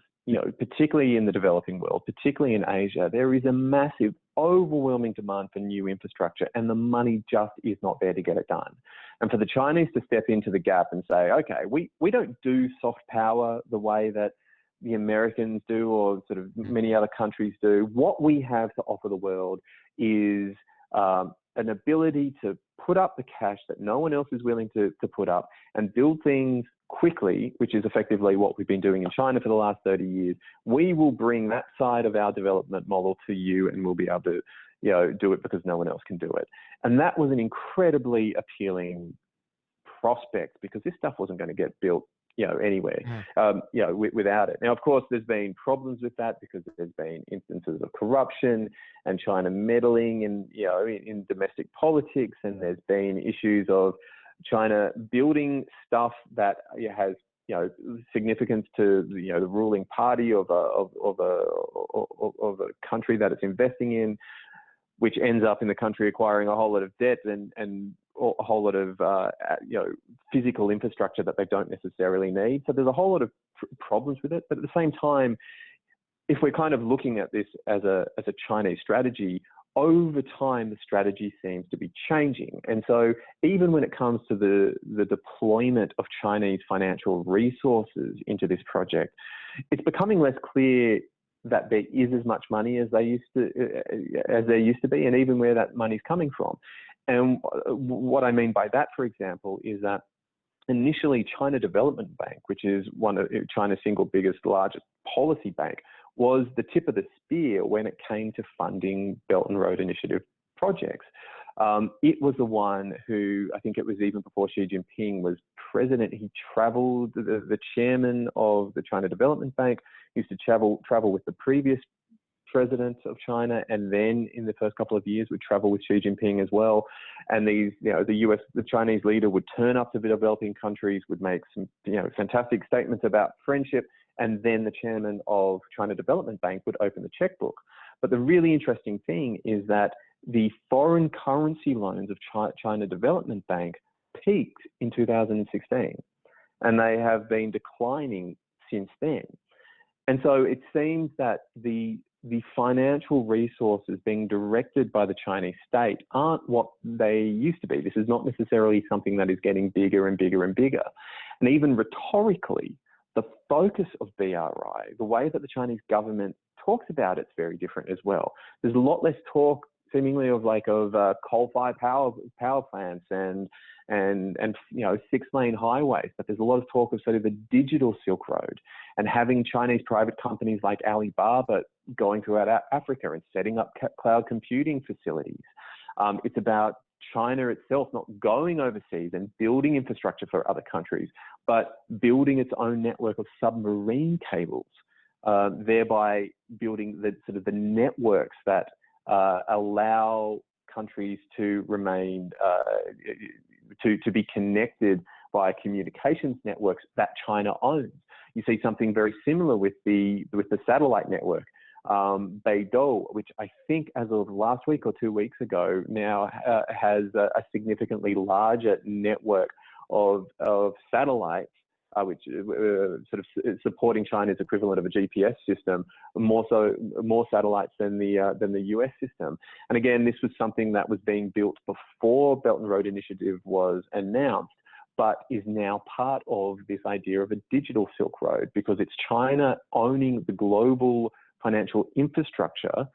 particularly in the developing world, particularly in Asia, there is a massive, overwhelming demand for new infrastructure, and the money just is not there to get it done. And for the Chinese to step into the gap and say, okay, we don't do soft power the way that the Americans do or sort of many other countries do. What we have to offer the world is an ability to put up the cash that no one else is willing to put up and build things quickly, which is effectively what we've been doing in China for the last 30 years. We will bring that side of our development model to you, and we'll be able to do it because no one else can do it. And that was an incredibly appealing prospect because this stuff wasn't going to get built anywhere, without it. Now, of course, there's been problems with that because there's been instances of corruption and China meddling in domestic politics, and there's been issues of China building stuff that has significance to the ruling party of a country that it's investing in, which ends up in the country acquiring a whole lot of debt and a whole lot of physical infrastructure that they don't necessarily need. So there's a whole lot of problems with it. But at the same time, if we're kind of looking at this as a Chinese strategy, over time the strategy seems to be changing. And so even when it comes to the deployment of Chinese financial resources into this project, it's becoming less clear that there is as much money as there used to be, and even where that money's coming from. And what I mean by that, for example, is that initially China Development Bank, which is one of China's single largest policy bank, was the tip of the spear when it came to funding Belt and Road Initiative projects. It was the one who, I think it was even before Xi Jinping was president, he traveled, the chairman of the China Development Bank used to travel with the previous president of China, and then in the first couple of years would travel with Xi Jinping as well. And the Chinese leader would turn up to the developing countries, would make some fantastic statements about friendship, and then the chairman of China Development Bank would open the checkbook. But the really interesting thing is that the foreign currency loans of China Development Bank peaked in 2016, and they have been declining since then. And so it seems that the the financial resources being directed by the Chinese state aren't what they used to be. This is not necessarily something that is getting bigger and bigger and bigger. And even rhetorically, the focus of BRI, the way that the Chinese government talks about it's very different as well. There's a lot less talk seemingly of coal-fired power plants and 6-lane highways, but there's a lot of talk of sort of the digital Silk Road and having Chinese private companies like Alibaba going throughout Africa and setting up cloud computing facilities. It's about China itself not going overseas and building infrastructure for other countries, but building its own network of submarine cables, thereby building the networks that allow countries to remain to be connected via communications networks that China owns. You see something very similar with the satellite network. Beidou, which I think as of last week or 2 weeks ago now has a significantly larger network of satellites, which sort of supporting China's equivalent of a GPS system, more satellites than the US system. And again, this was something that was being built before Belt and Road Initiative was announced, but is now part of this idea of a digital Silk Road, because it's China owning the global financial infrastructure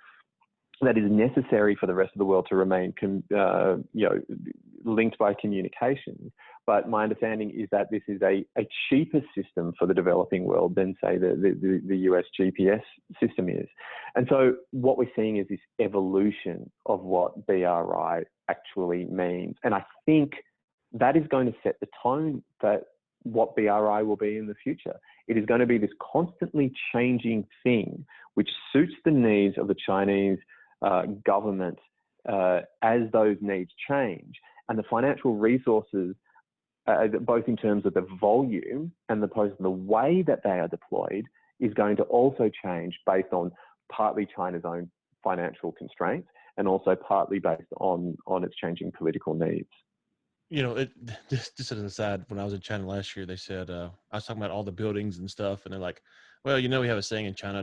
that is necessary for the rest of the world to remain linked by communications. But my understanding is that this is a cheaper system for the developing world than, say, the US GPS system is. And so what we're seeing is this evolution of what BRI actually means. And I think that is going to set the tone that what BRI will be in the future. It is going to be this constantly changing thing which suits the needs of the Chinese government as those needs change. And the financial resources, both in terms of the volume and the way that they are deployed, is going to also change based on partly China's own financial constraints and also partly based on its changing political needs. Just as an aside, when I was in China last year, they said, I was talking about all the buildings and stuff, and they're like, well, we have a saying in China,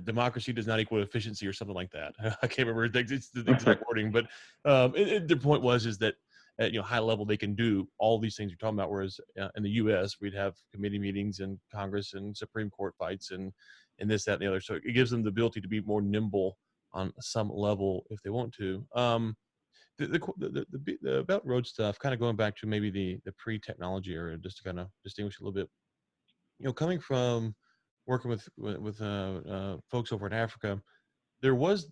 democracy does not equal efficiency or something like that. I can't remember the exact wording, but their point is that at high level, they can do all these things you're talking about, whereas in the U.S., we'd have committee meetings and Congress and Supreme Court fights and this, that, and the other. So it gives them the ability to be more nimble on some level if they want to. The Belt and Road stuff, kind of going back to maybe the pre-technology era, just to kind of distinguish a little bit. Coming from working with folks over in Africa, there's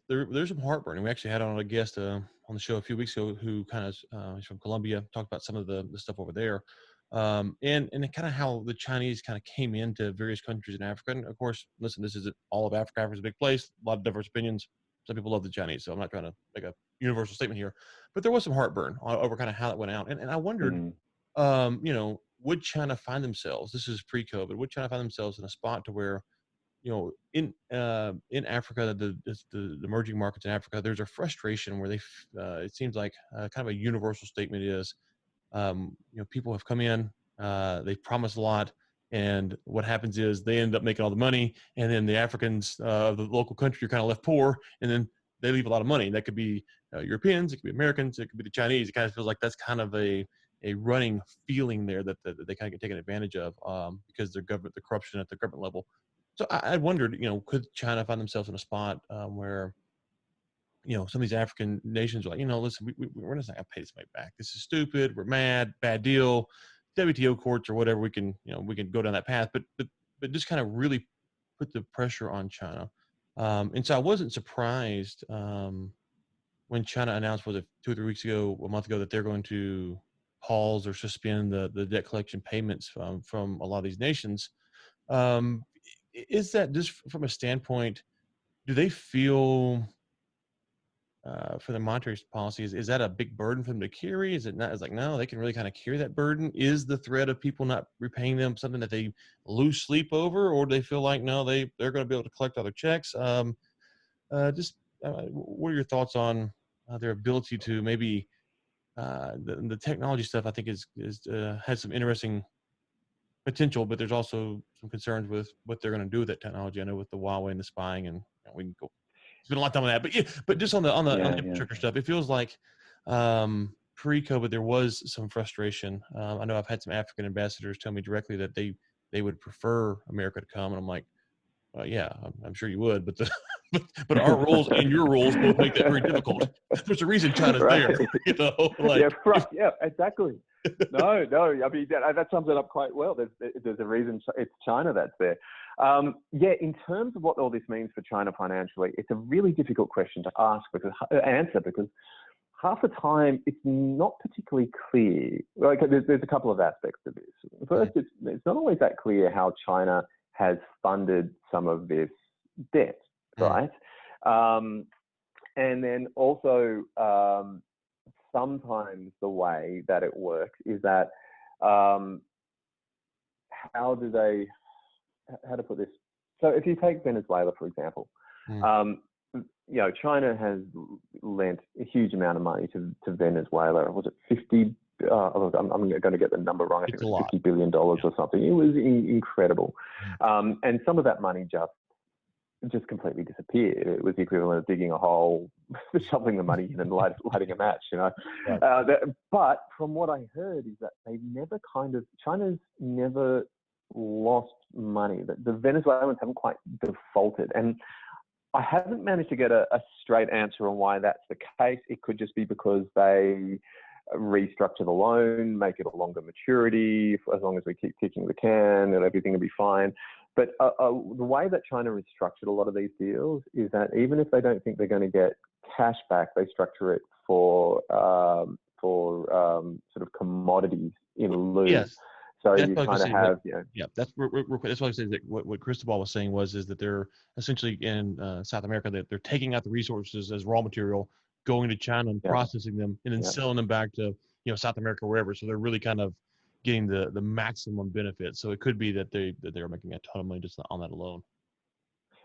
some heartburn. And we actually had on a guest on the show a few weeks ago who kind of he's from Colombia, talked about some of the stuff over there, and kind of how the Chinese kind of came into various countries in Africa. And of course, listen, this isn't all of Africa. Africa's a big place, a lot of diverse opinions. Some people love the Chinese, so I'm not trying to make a universal statement here, but there was some heartburn over kind of how it went out. And I wondered, would China find themselves, this is pre-COVID, would China find themselves in a spot to where, in Africa, the emerging markets in Africa, there's a frustration where it seems like kind of a universal statement is, people have come in, they've promised a lot, and what happens is they end up making all the money, and then the Africans of the local country are kind of left poor, and then they leave a lot of money. That could be Europeans, it could be Americans, it could be the Chinese. It kind of feels like that's kind of a running feeling there that they kind of get taken advantage of because the corruption at the government level. So I wondered, could China find themselves in a spot where, some of these African nations are like, listen, we're just not going to pay this money back. This is stupid. We're mad. Bad deal. WTO courts or whatever. We can go down that path, but just kind of really put the pressure on China. And so I wasn't surprised when China announced, was it 2 or 3 weeks ago, a month ago, that they're going to pause or suspend the debt collection payments from a lot of these nations. Is that just from a standpoint, do they feel for the monetary policies, is that a big burden for them to carry? Is it not? It's like, no, they can really kind of carry that burden. Is the threat of people not repaying them something that they lose sleep over, or do they feel like, no, they're going to be able to collect other checks? What are your thoughts on their ability to maybe the technology stuff? I think is has some interesting potential, but there's also some concerns with what they're going to do with that technology. I know with the Huawei and the spying, and we can go spend a lot of time on that. But yeah, but just on the infrastructure stuff, it feels like pre-COVID there was some frustration. I know I've had some African ambassadors tell me directly that they would prefer America to come, and I'm like, yeah, I'm sure you would, but but our rules and your rules both make that very difficult. There's a reason China's Right. there, you know. Like, yeah, exactly. No, I mean that sums it up quite well. There's a reason it's China that's there. Yeah, in terms of what all this means for China financially, it's a really difficult question to answer because half the time it's not particularly clear. Like there's a couple of aspects to this. First, it's not always that clear how China has funded some of this debt, right? And then also sometimes the way that it works is that how to put this? So if you take Venezuela, for example, China has lent a huge amount of money to Venezuela. Was it 50? I'm going to get the number wrong. I think it was $50 billion or something. It was incredible. And some of that money just completely disappeared. It was the equivalent of digging a hole, shoveling the money in and lighting a match, you know. Right. But from what I heard is that China's never lost money. The Venezuelans haven't quite defaulted. And I haven't managed to get a straight answer on why that's the case. It could just be because they restructure the loan, make it a longer maturity, as long as we keep kicking the can and everything will be fine. But the way that China has structured a lot of these deals is that even if they don't think they're going to get cash back, they structure it for sort of commodities in lieu. Yes. So you kind of have, that's what I said. That what Cristobal was saying is that they're essentially in South America, that they're taking out the resources as raw material, going to China and processing them, and then selling them back to South America or wherever. So they're really kind of getting the maximum benefit. So it could be that they're making a ton of money just on that alone.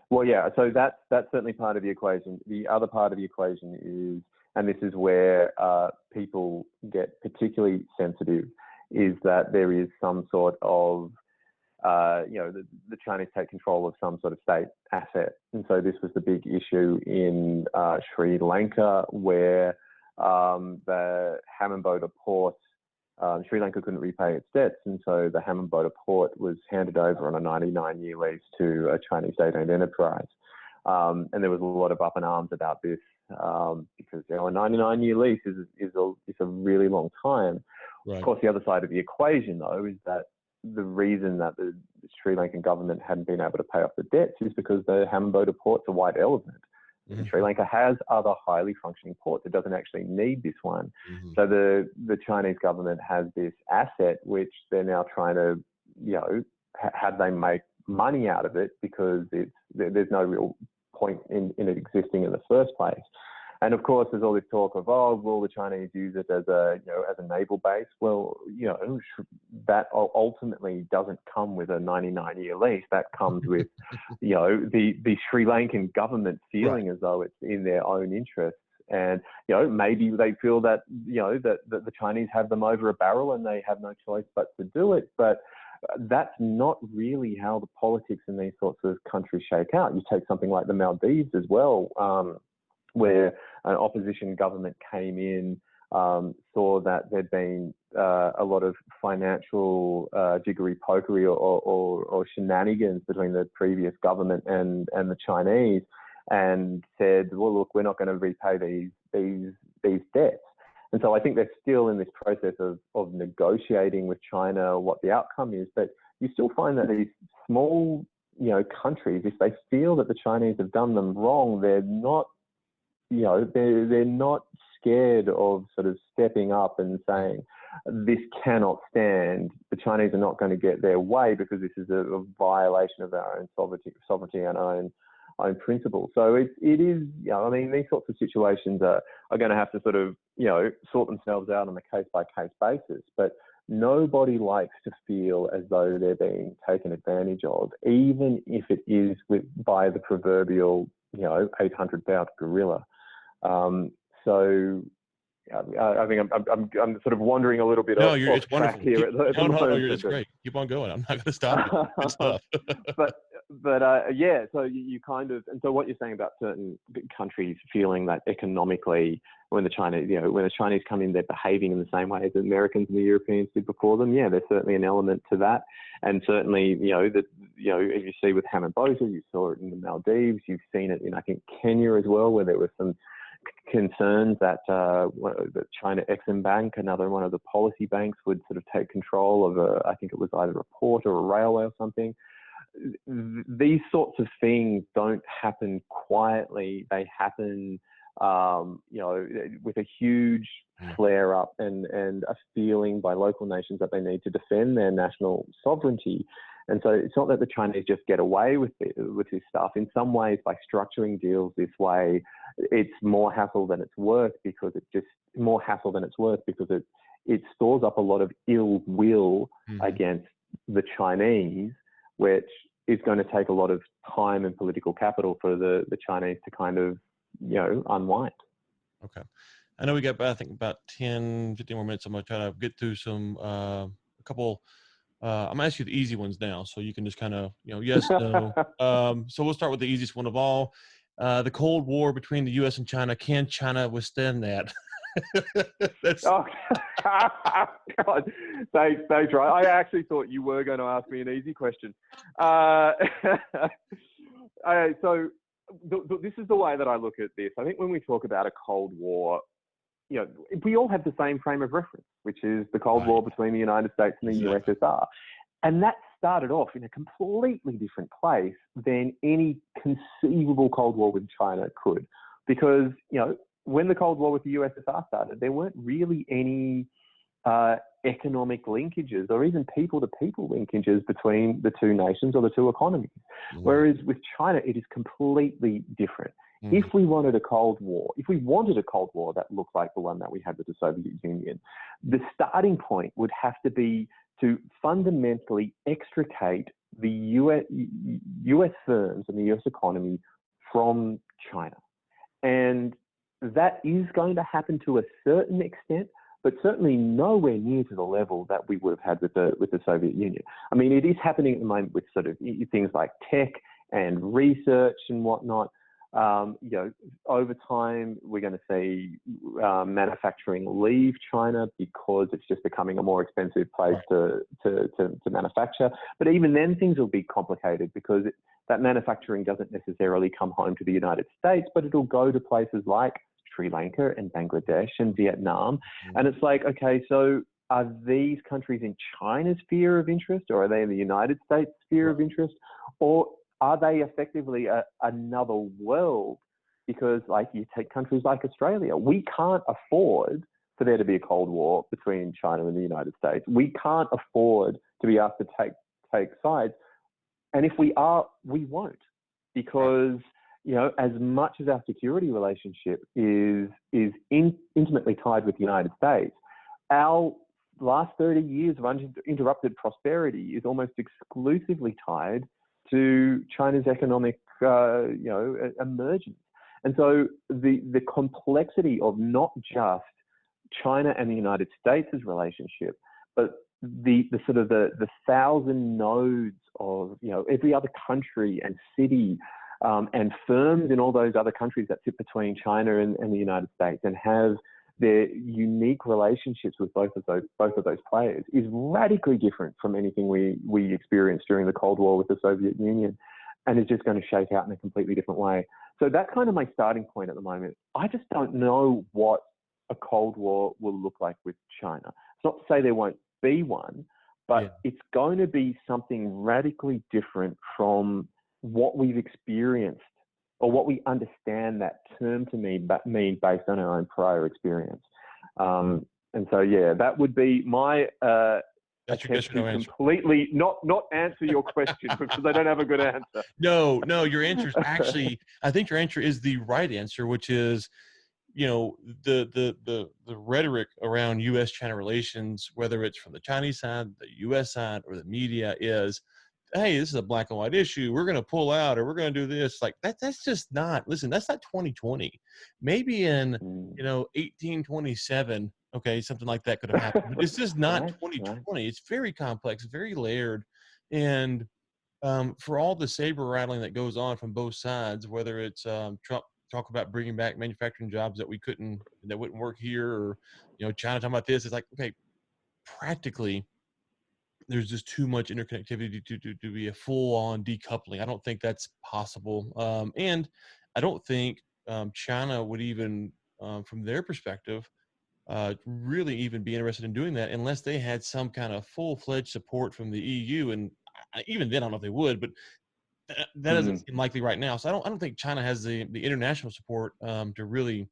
Well, yeah. So that's certainly part of the equation. The other part of the equation is, and this is where people get particularly sensitive, is that there is some sort of the Chinese take control of some sort of state asset. And so this was the big issue in Sri Lanka, where the Hemingway port, Sri Lanka couldn't repay its debts. And so the Hemingway port was handed over on a 99-year lease to a Chinese state-owned enterprise. And there was a lot of up and arms about this because a 99-year lease is a really long time. Right. Of course, the other side of the equation, though, is that the reason that the Sri Lankan government hadn't been able to pay off the debts is because the Hemingway port's a white elephant. Mm-hmm. Sri Lanka has other highly functioning ports. It doesn't actually need this one. Mm-hmm. So the Chinese government has this asset, which they're now trying to, have they make money out of it, because there's no real point in it existing in the first place. And of course, there's all this talk of, will the Chinese use it as a naval base? Well, that ultimately doesn't come with a 99-year lease. That comes with, the Sri Lankan government feeling as though it's in their own interests. And, maybe they feel that, that the Chinese have them over a barrel and they have no choice but to do it. But that's not really how the politics in these sorts of countries shake out. You take something like the Maldives as well, where an opposition government came in, saw that there'd been a lot of financial jiggery-pokery or shenanigans between the previous government and the Chinese, and said, well, look, we're not going to repay these debts. And so I think they're still in this process of negotiating with China what the outcome is. But you still find that these small, countries, if they feel that the Chinese have done them wrong, they're not scared of sort of stepping up and saying, this cannot stand. The Chinese are not going to get their way because this is a violation of our own sovereignty and our own principles. So it is, these sorts of situations are going to have to sort of, sort themselves out on a case-by-case basis. But nobody likes to feel as though they're being taken advantage of, even if it is by the proverbial, 800-pound gorilla. So I think I'm sort of wandering a little bit off track here at the moment. It's great. Keep on going. I'm not going to stop you. Good stuff. but yeah, so you kind of, and so what you're saying about certain countries feeling that economically, when the Chinese come in, they're behaving in the same way as the Americans and the Europeans did before them. Yeah, there's certainly an element to that, and certainly you see with Hemingway, you saw it in the Maldives, you've seen it in, I think, Kenya as well, where there were some concerns that the China Exim Bank, another one of the policy banks, would sort of take control of I think it was either a port or a railway or something. These sorts of things don't happen quietly. They happen, with a huge flare up and a feeling by local nations that they need to defend their national sovereignty. And so it's not that the Chinese just get away with this stuff. In some ways, by structuring deals this way, it's more hassle than it's worth because it stores up a lot of ill will against the Chinese, which is going to take a lot of time and political capital for the Chinese to kind of, unwind. Okay. I know we got, I think, about 10, 15 more minutes. I'm going to try to get through a couple. I'm going to ask you the easy ones now, so you can just kind of, yes, no. So we'll start with the easiest one of all. The Cold War between the U.S. and China. Can China withstand that? Oh, God. Thanks, right. I actually thought you were going to ask me an easy question. So this is the way that I look at this. I think when we talk about a Cold War, we all have the same frame of reference, which is the Cold War between the United States and the USSR. And that started off in a completely different place than any conceivable Cold War with China could. Because, when the Cold War with the USSR started, there weren't really any economic linkages or even people-to-people linkages between the two nations or the two economies. Whereas with China, it is completely different. If we wanted a Cold War that looked like the one that we had with the Soviet Union, the starting point would have to be to fundamentally extricate the US firms and the US economy from China. And that is going to happen to a certain extent, but certainly nowhere near to the level that we would have had with the Soviet Union. I mean, it is happening at the moment with sort of things like tech and research and whatnot. Over time, we're going to see manufacturing leave China because it's just becoming a more expensive place to manufacture. But even then, things will be complicated because that manufacturing doesn't necessarily come home to the United States, but it'll go to places like Sri Lanka and Bangladesh and Vietnam. And it's like, okay, so are these countries in China's sphere of interest, or are they in the United States sphere of interest, or are they effectively another world? Because, like, you take countries like Australia, we can't afford for there to be a Cold War between China and the United States. We can't afford to be asked to take sides. And if we are, we won't, because, as much as our security relationship is intimately tied with the United States, our last 30 years of uninterrupted prosperity is almost exclusively tied to China's economic, emergence. And so the complexity of not just China and the United States' relationship, but the sort of the thousand nodes of, every other country and city and firms in all those other countries that sit between China and the United States and have their unique relationships with both of those players is radically different from anything we experienced during the Cold War with the Soviet Union, and is just going to shake out in a completely different way. So that's kind of my starting point at the moment. I just don't know what a Cold War will look like with China. It's not to say there won't be one, but it's going to be something radically different from what we've experienced or what we understand that term to mean based on our own prior experience. And so, that would be my attempt to completely not answer your question because I don't have a good answer. No, your answer is actually, I think your answer is the right answer, which is, the rhetoric around U.S.-China relations, whether it's from the Chinese side, the U.S. side, or the media, is, hey, this is a black and white issue. We're going to pull out, or we're going to do this. Like that's just not. Listen, that's not 2020. Maybe in 1827, Okay, something like that could have happened, but it's just not Right, right. 2020. It's very complex, very layered, and for all the saber rattling that goes on from both sides, whether it's Trump talk about bringing back manufacturing jobs that wouldn't work here, or China talking about this, it's like, okay, practically there's just too much interconnectivity to be a full on decoupling. I don't think that's possible, and I don't think China would even, from their perspective, really even be interested in doing that unless they had some kind of full-fledged support from the EU. And even then, I don't know if they would, but that doesn't Mm, seem likely right now. So I don't think China has the international support to really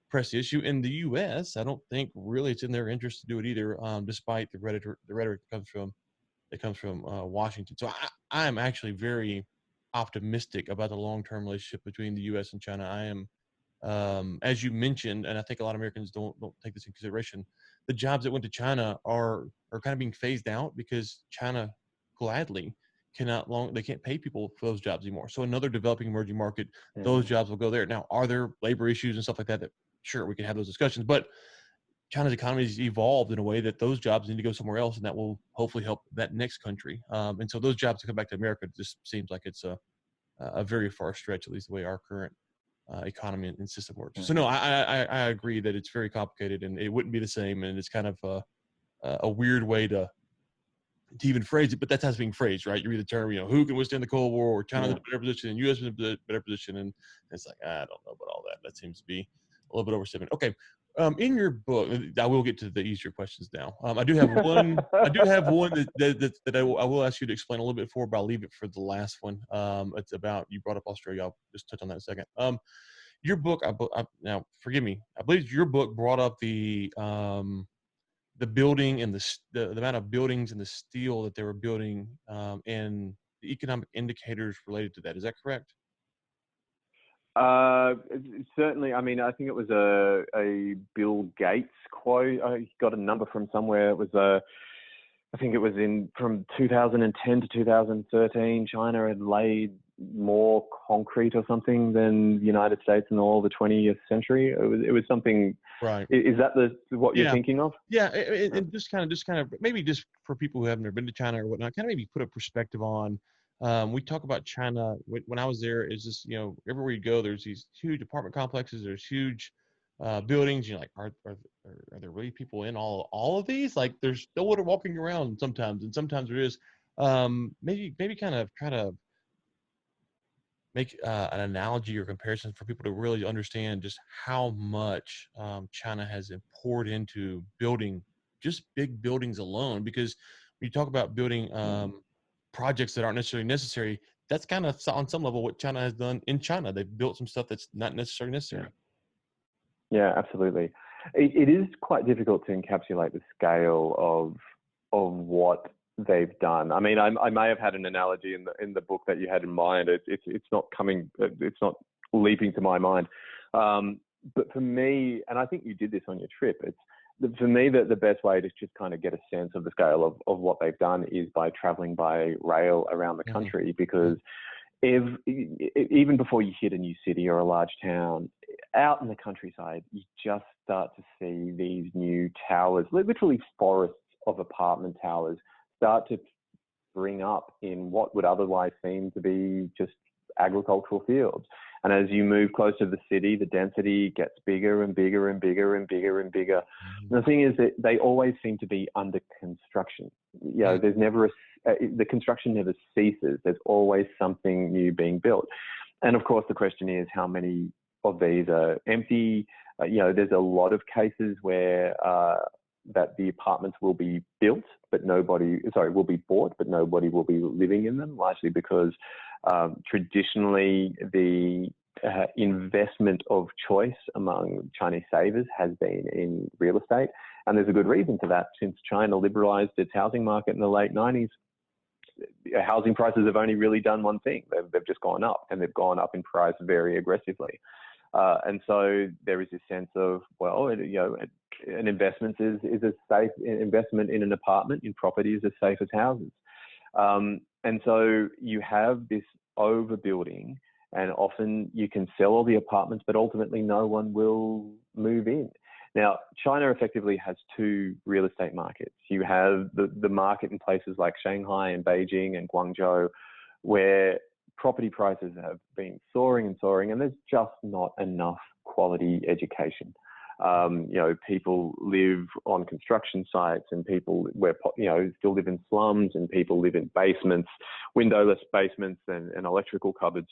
press the issue. In the U.S., I don't think really it's in their interest to do it either, despite the rhetoric that comes from Washington. So I am actually very optimistic about the long-term relationship between the U.S. and China. I am, as you mentioned, and I think a lot of Americans don't take this in consideration. The jobs that went to China are kind of being phased out because China gladly they can't pay people for those jobs anymore. So another developing emerging market, those mm, jobs will go there. Now, are there labor issues and stuff like that? That sure we can have those discussions, but China's economy has evolved in a way that those jobs need to go somewhere else, and that will hopefully help that next country. And so those jobs to come back to America just seems like it's a very far stretch, at least the way our current economy and system works. So no, mm. I agree that it's very complicated and it wouldn't be the same, and it's kind of a weird way to even phrase it, but that's how it's being phrased, right? You read the term, who can withstand the Cold War, or China's in Yeah. a better position, and U.S. is in a better position, and it's like I don't know about all that. That seems to be a little bit overstatement. Okay, in your book, I will get to the easier questions now. I do have one. I do have one that I will ask you to explain a little bit for, but I'll leave it for the last one. It's about, you brought up Australia. I'll just touch on that in a second. Your book, now forgive me, I believe your book brought up the building and the amount of buildings and the steel that they were building, and the economic indicators related to that. Is that correct? Certainly. I mean, I think it was a Bill Gates quote. I got a number from somewhere. It was I think it was from 2010 to 2013. China had laid more concrete or something than the United States in all the 20th century. It was something. Right. Is that what you're Yeah. thinking of? Yeah. And just kind of maybe just for people who have never been to China or whatnot, kind of maybe put a perspective on. We talk about China when I was there. Is just everywhere you go, there's these huge apartment complexes. There's huge buildings. You're like, are there really people in all of these? Like, there's no one walking around sometimes, and sometimes there is. Maybe kind of try to make an analogy or comparison for people to really understand just how much China has poured into building just big buildings alone. Because when you talk about building Mm, projects that aren't necessarily necessary, that's kind of on some level what China has done in China. They've built some stuff that's not necessarily yeah. necessary. Yeah, absolutely. It is quite difficult to encapsulate the scale of what they've done. I mean, I may have had an analogy in the book that you had in mind. It's not coming. It's not leaping to my mind. But for me, and I think you did this on your trip. For me that the best way to just kind of get a sense of the scale of what they've done is by traveling by rail around the Mhm. country, because even before you hit a new city or a large town, out in the countryside, you just start to see these new towers, literally forests of apartment towers, start to spring up in what would otherwise seem to be just agricultural fields. And as you move closer to the city, the density gets bigger and bigger and bigger and bigger and bigger. Mhm. And the thing is that they always seem to be under construction. Mhm. There's never the construction never ceases. There's always something new being built. And of course, the question is how many of these are empty. There's a lot of cases where that the apartments will be built, but will be bought, but nobody will be living in them, largely because traditionally the investment of choice among Chinese savers has been in real estate. And there's a good reason for that. Since China liberalized its housing market in the late 90s, housing prices have only really done one thing. They've just gone up, and they've gone up in price very aggressively. And so there is this sense of, an investment is a safe investment in an apartment, in property is as safe as houses. And so you have this overbuilding, and often you can sell all the apartments, but ultimately no one will move in. Now, China effectively has two real estate markets. You have the market in places like Shanghai and Beijing and Guangzhou, where property prices have been soaring and soaring, and there's just not enough quality education. People live on construction sites, and people still live in slums, and people live in basements, windowless basements, and electrical cupboards.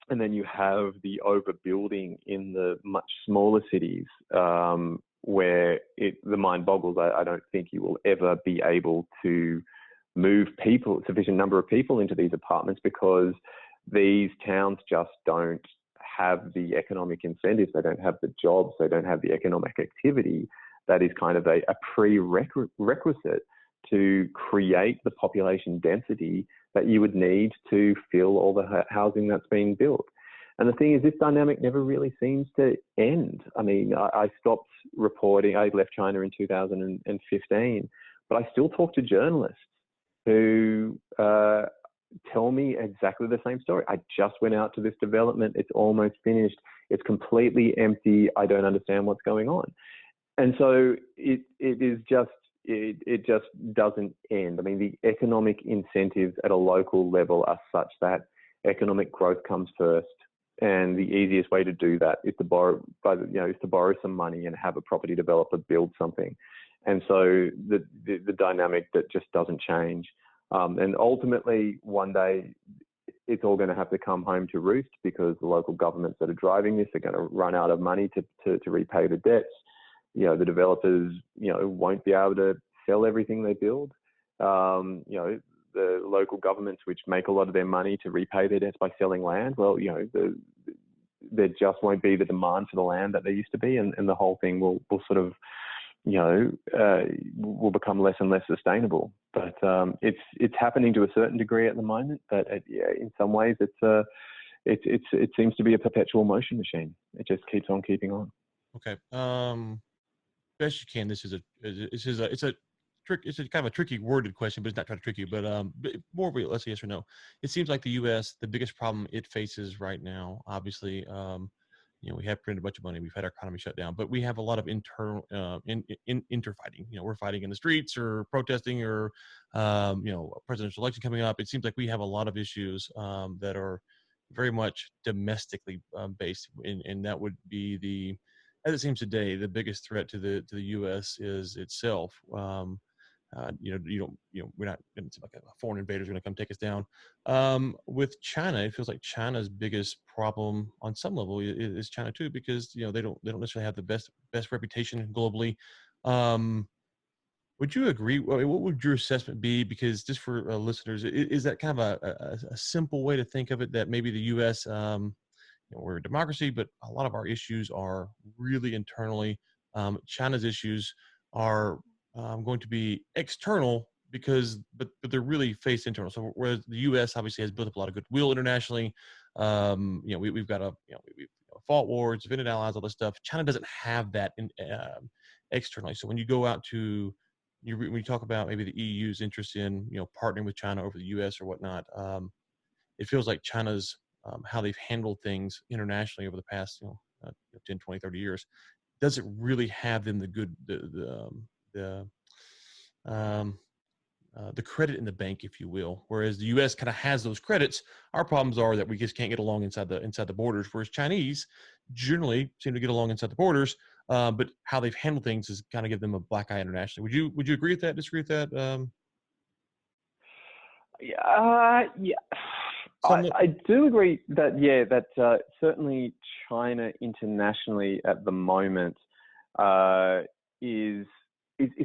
And then you have the overbuilding in the much smaller cities, where the mind boggles. I don't think you will ever be able to move sufficient number of people into these apartments, because these towns just don't have the economic incentives. They don't have the jobs. They don't have the economic activity that is kind of a prerequisite to create the population density that you would need to fill all the housing that's being built. And the thing is, this dynamic never really seems to end. I mean, I stopped reporting. I left China in 2015, but I still talk to journalists who tell me exactly the same story. I just went out to this development. It's almost finished. It's completely empty. I don't understand what's going on. And so it just doesn't end. I mean, the economic incentives at a local level are such that economic growth comes first, and the easiest way to do that is to borrow some money and have a property developer build something. And so the dynamic that just doesn't change. And ultimately, one day, it's all going to have to come home to roost, because the local governments that are driving this are going to run out of money to repay the debts. The developers, won't be able to sell everything they build. The local governments, which make a lot of their money to repay their debts by selling land, well, there just won't be the demand for the land that there used to be, and the whole thing will sort of, will become less and less sustainable. But it's happening to a certain degree at the moment. But in some ways, it seems to be a perpetual motion machine. It just keeps on keeping on. Okay. Best you can. It's a kind of a tricky worded question, but it's not trying to trick you. But more real, let's say yes or no. It seems like the U.S., the biggest problem it faces right now, obviously, we have printed a bunch of money. We've had our economy shut down, but we have a lot of internal interfighting. We're fighting in the streets or protesting, or presidential election coming up. It seems like we have a lot of issues that are very much domestically based, and that would be as it seems today, the biggest threat to the U.S. is itself. We're not. It's like a foreign invaders are going to come take us down. With China, it feels like China's biggest problem on some level is China too, because they don't necessarily have the best reputation globally. Would you agree? I mean, what would your assessment be? Because just for listeners, is that kind of a simple way to think of it, that maybe the U.S. We're a democracy, but a lot of our issues are really internally. China's issues are going to be external, but they're really faced internal. So whereas the U.S. obviously has built up a lot of goodwill internationally, we've got we've fought wars, defended allies, all this stuff. China doesn't have that externally. So when you go out to when you talk about maybe the EU's interest in partnering with China over the U.S. or whatnot, it feels like China's how they've handled things internationally over the past 10, 20, 30 years doesn't really have them the credit in the bank, if you will. Whereas the U.S. kind of has those credits. Our problems are that we just can't get along inside the borders. Whereas Chinese generally seem to get along inside the borders, but how they've handled things is kind of give them a black eye internationally. Would you agree with that? Disagree with that? Yeah. I do agree that certainly China internationally at the moment is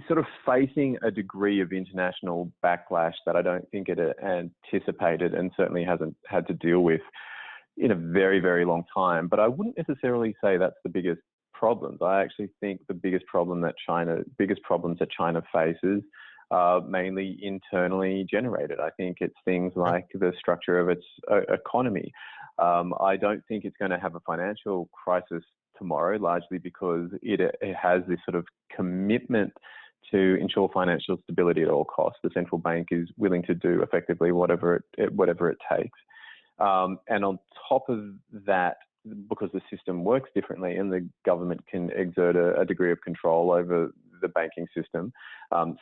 sort of facing a degree of international backlash that I don't think it anticipated, and certainly hasn't had to deal with in a very, very long time. But I wouldn't necessarily say that's the biggest problems. I actually think the biggest problems that China faces mainly internally generated. I think it's things like the structure of its economy. I don't think it's going to have a financial crisis tomorrow, largely because it has this sort of commitment to ensure financial stability at all costs. The central bank is willing to do effectively whatever it takes. And on top of that, because the system works differently and the government can exert a degree of control over the banking system,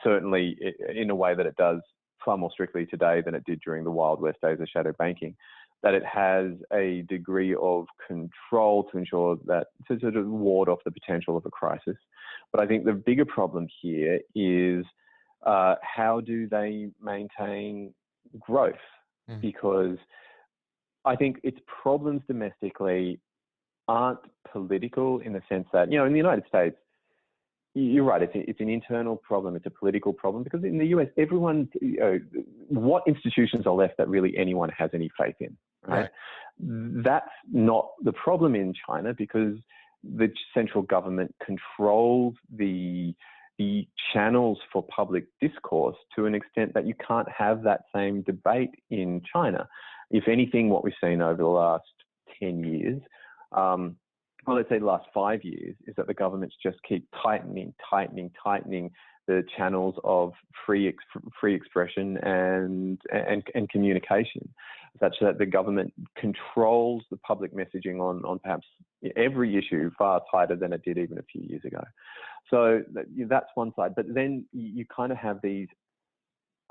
certainly in a way that it does far more strictly today than it did during the Wild West days of shadow banking, that it has a degree of control to ensure that, to sort of ward off the potential of a crisis. But I think the bigger problem here is how do they maintain growth? Because I think its problems domestically aren't political in the sense that, in the United States, you're right, it's an internal problem, it's a political problem, because in the US, everyone, what institutions are left that really anyone has any faith in, right? That's not the problem in China, because the central government controls the channels for public discourse to an extent that you can't have that same debate in China. If anything, what we've seen over the last 10 years, well, let's say the last 5 years, is that the governments just keep tightening the channels of free expression and communication, such that the government controls the public messaging on perhaps every issue far tighter than it did even a few years ago. So that's one side. But then you kind of have these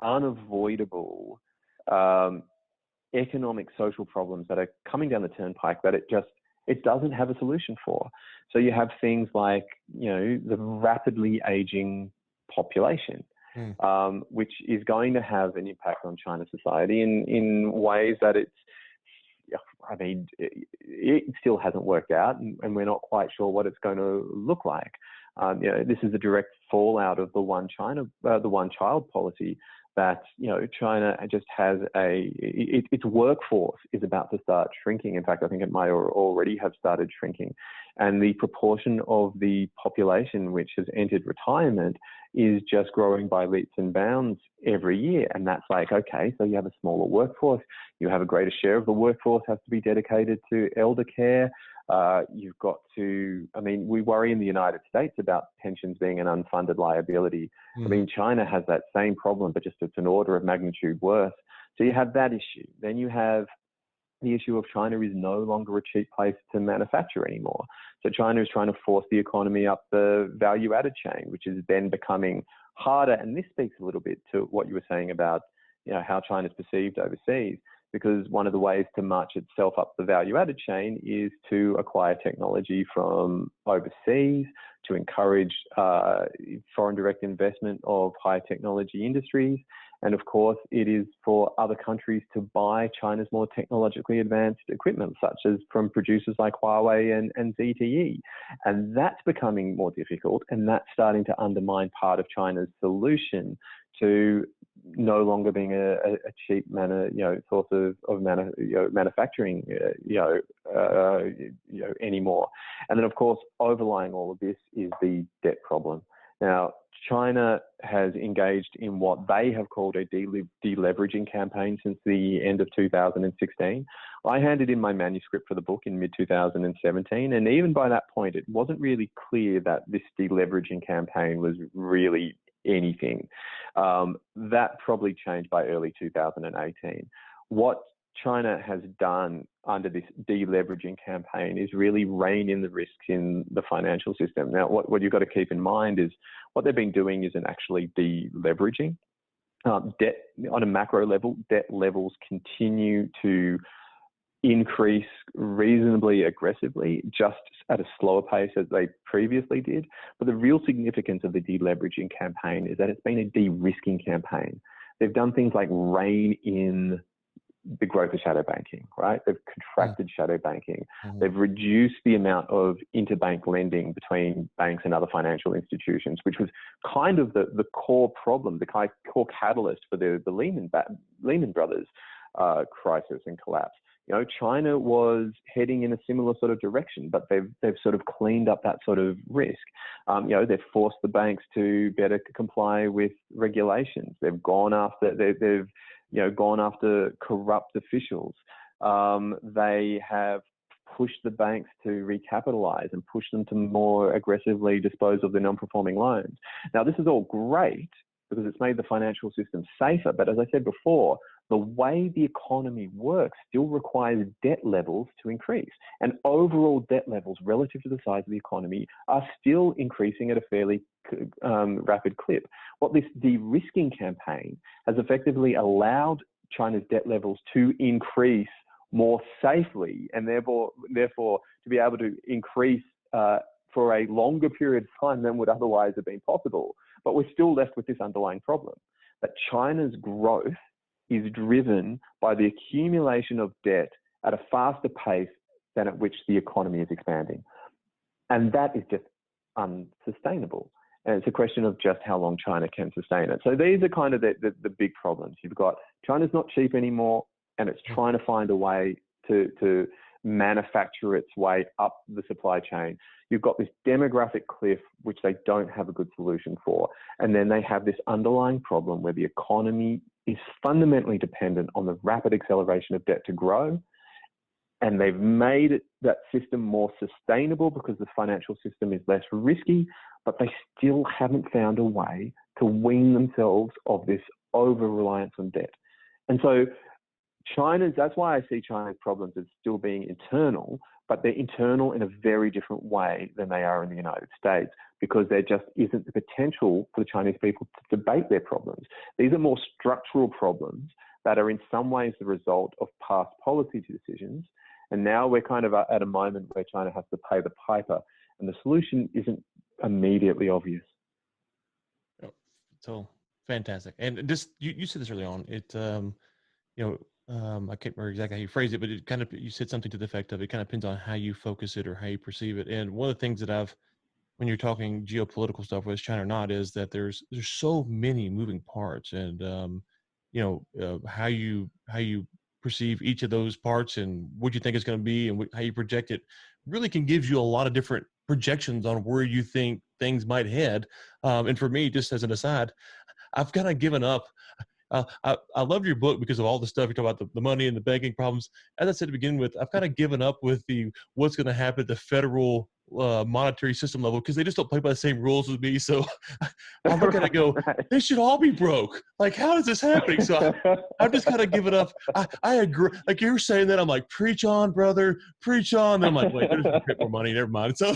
unavoidable economic, social problems that are coming down the turnpike that it doesn't have a solution for. So you have things like, the rapidly aging population, which is going to have an impact on China's society in ways that it still hasn't worked out, and we're not quite sure what it's going to look like. This is a direct fallout of the one child policy that, China just has its workforce is about to start shrinking. In fact, I think it might already have started shrinking. And the proportion of the population which has entered retirement is just growing by leaps and bounds every year. And that's like, okay, so you have a smaller workforce, you have a greater share of the workforce has to be dedicated to elder care. You've got to, we worry in the United States about pensions being an unfunded liability. China has that same problem, but just it's an order of magnitude worse. So you have that issue. Then you have the issue of China is no longer a cheap place to manufacture anymore. So China is trying to force the economy up the value-added chain, which is then becoming harder. And this speaks a little bit to what you were saying about, how China is perceived overseas. Because one of the ways to march itself up the value-added chain is to acquire technology from overseas, to encourage foreign direct investment of high technology industries. And of course, it is for other countries to buy China's more technologically advanced equipment, such as from producers like Huawei and ZTE. And that's becoming more difficult, and that's starting to undermine part of China's solution to no longer being a cheap source of manufacturing anymore. And then of course, overlying all of this is the debt problem. Now, China has engaged in what they have called a deleveraging campaign since the end of 2016. I handed in my manuscript for the book in mid-2017, and even by that point, it wasn't really clear that this deleveraging campaign was really anything. That probably changed by early 2018. What China has done under this deleveraging campaign is really rein in the risks in the financial system. Now, what you've got to keep in mind is what they've been doing isn't actually deleveraging. Debt, on a macro level, debt levels continue to increase reasonably aggressively, just at a slower pace as they previously did. But the real significance of the deleveraging campaign is that it's been a de-risking campaign. They've done things like rein in the growth of shadow banking, right? They've contracted shadow banking. They've reduced the amount of interbank lending between banks and other financial institutions, which was kind of the core problem, the core catalyst for the Lehman Brothers crisis and collapse. China was heading in a similar sort of direction, but they've sort of cleaned up that sort of risk. They've forced the banks to better comply with regulations. They've gone after gone after corrupt officials. They have pushed the banks to recapitalize and push them to more aggressively dispose of the non-performing loans. Now, this is all great because it's made the financial system safer. But as I said before, the way the economy works still requires debt levels to increase. And overall debt levels relative to the size of the economy are still increasing at a fairly rapid clip. What this de-risking campaign has effectively allowed China's debt levels to increase more safely, and therefore to be able to increase for a longer period of time than would otherwise have been possible. But we're still left with this underlying problem, that China's growth is driven by the accumulation of debt at a faster pace than at which the economy is expanding. And that is just unsustainable. And it's a question of just how long China can sustain it. So these are kind of the big problems. You've got China's not cheap anymore, and it's trying to find a way to manufacture its way up the supply chain. You've got this demographic cliff, which they don't have a good solution for. And then they have this underlying problem where the economy is fundamentally dependent on the rapid acceleration of debt to grow. And they've made that system more sustainable because the financial system is less risky, but they still haven't found a way to wean themselves of this over-reliance on debt. And so that's why I see China's problems as still being internal, but they're internal in a very different way than they are in the United States, because there just isn't the potential for the Chinese people to debate their problems. These are more structural problems that are in some ways the result of past policy decisions. And now we're kind of at a moment where China has to pay the piper, and the solution isn't immediately obvious. Oh, so fantastic. And just, you said this early on, I can't remember exactly how you phrased it, but you said something to the effect of it kind of depends on how you focus it or how you perceive it. And one of the things that when you're talking geopolitical stuff, whether it's China or not, is that there's so many moving parts, and how you perceive each of those parts and what you think it's going to be and how you project it really can give you a lot of different projections on where you think things might head. And for me, just as an aside, I've kind of given up. I loved your book because of all the stuff you talk about, the money and the banking problems. As I said to begin with, I've kind of given up with what's going to happen at the federal monetary system level, because they just don't play by the same rules as me. So I look at it and go, they should all be broke. Like, how is this happening? So I've just kind of given up. I agree. Like you were saying that, I'm like, preach on, brother, preach on. Then I'm like, wait, they're just going to print more money. Never mind. So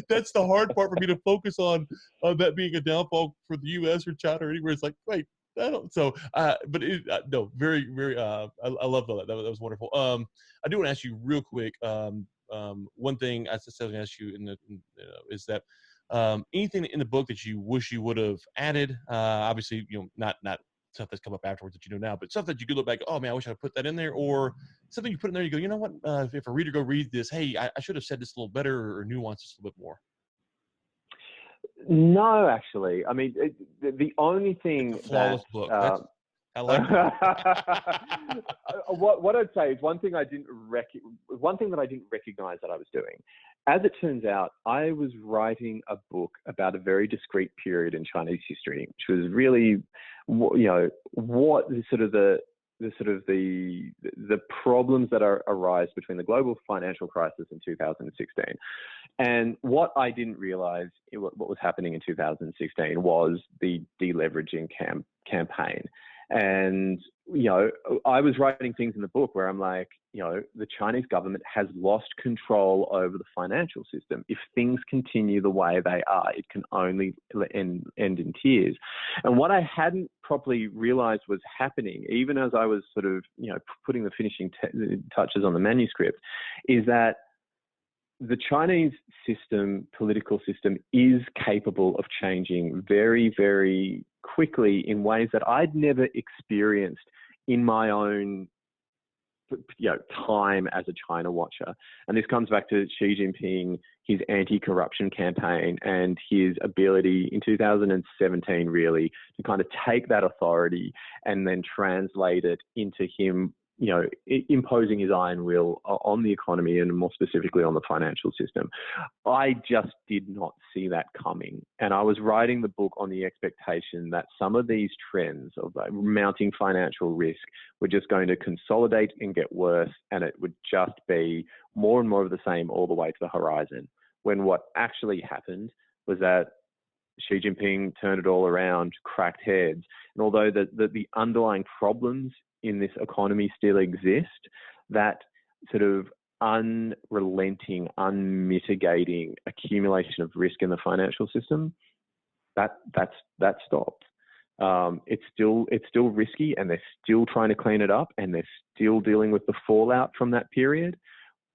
that's the hard part for me to focus on that being a downfall for the U.S. or China or anywhere. It's like, wait, I don't. So, but no, very, very. I love that. That was wonderful. I do want to ask you real quick. One thing I was going to ask you is that anything in the book that you wish you would have added, obviously, not stuff that's come up afterwards that you know now, but stuff that you could look back, oh man, I wish I put that in there, or something you put in there, you go, you know what, if a reader go read this, hey, I should have said this a little better or nuanced this a little bit more. No, actually, I mean, the only thing it's a flawless book. I like what I'd say is one thing that I didn't recognize that I was doing. As it turns out, I was writing a book about a very discrete period in Chinese history, which was really, what the problems that arise between the global financial crisis in 2016. And what I didn't realize, what was happening in 2016 was the deleveraging campaign. And, I was writing things in the book where I'm like, the Chinese government has lost control over the financial system. If things continue the way they are, it can only end in tears. And what I hadn't properly realized was happening, even as I was sort of, putting the finishing touches on the manuscript, is that the Chinese political system is capable of changing very, very quickly in ways that I'd never experienced in my own time as a China watcher. And this comes back to Xi Jinping, his anti-corruption campaign, and his ability in 2017 really to kind of take that authority and then translate it into him imposing his iron will on the economy and more specifically on the financial system. I just did not see that coming. And I was writing the book on the expectation that some of these trends of mounting financial risk were just going to consolidate and get worse, and it would just be more and more of the same all the way to the horizon. When what actually happened was that Xi Jinping turned it all around, cracked heads. And although the underlying problems in this economy still exist, that sort of unrelenting, unmitigating accumulation of risk in the financial system, that stopped. It's still risky, and they're still trying to clean it up, and they're still dealing with the fallout from that period.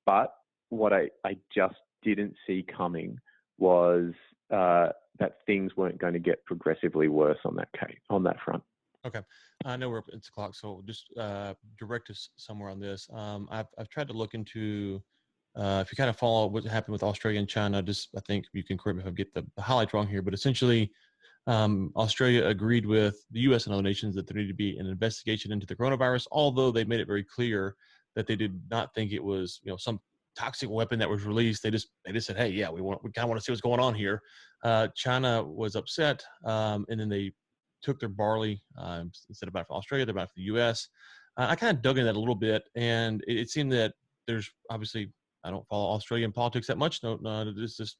But what I just didn't see coming was that things weren't going to get progressively worse on that front. Okay, I know it's o'clock, so just direct us somewhere on this. I've tried to look into if you kind of follow what happened with Australia and China. Just I think you can correct me if I get the highlights wrong here, but essentially, Australia agreed with the U.S. and other nations that there needed to be an investigation into the coronavirus, although they made it very clear that they did not think it was some toxic weapon that was released. They just said, hey, yeah, we kind of want to see what's going on here. China was upset, and then they took their barley instead of buying from Australia, they bought from the U.S. I kind of dug into that a little bit, and it seemed that there's obviously, I don't follow Australian politics that much. No, it's just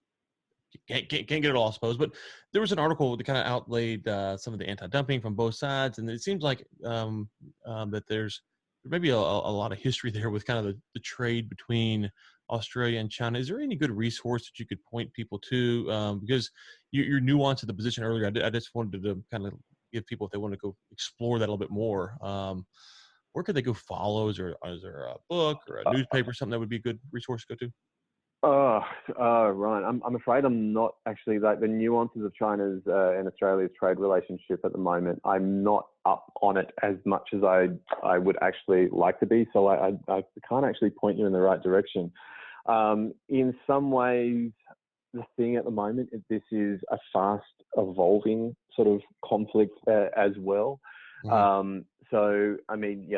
can't get it all, I suppose. But there was an article that kind of outlaid some of the anti-dumping from both sides, and it seems like that there's maybe a lot of history there with kind of the trade between Australia and China. Is there any good resource that you could point people to? Because your nuance of the position earlier, I just wanted to kind of give people, if they want to go explore that a little bit more, where could they go follow? Is there a book or a newspaper, something that would be a good resource to go to? Ryan, I'm afraid I'm not actually, like, the nuances of China's and Australia's trade relationship at the moment. I'm not up on it as much as I would actually like to be. So I can't actually point you in the right direction. In some ways, the thing at the moment is this is a fast evolving sort of conflict as well. Mm-hmm. So, I mean,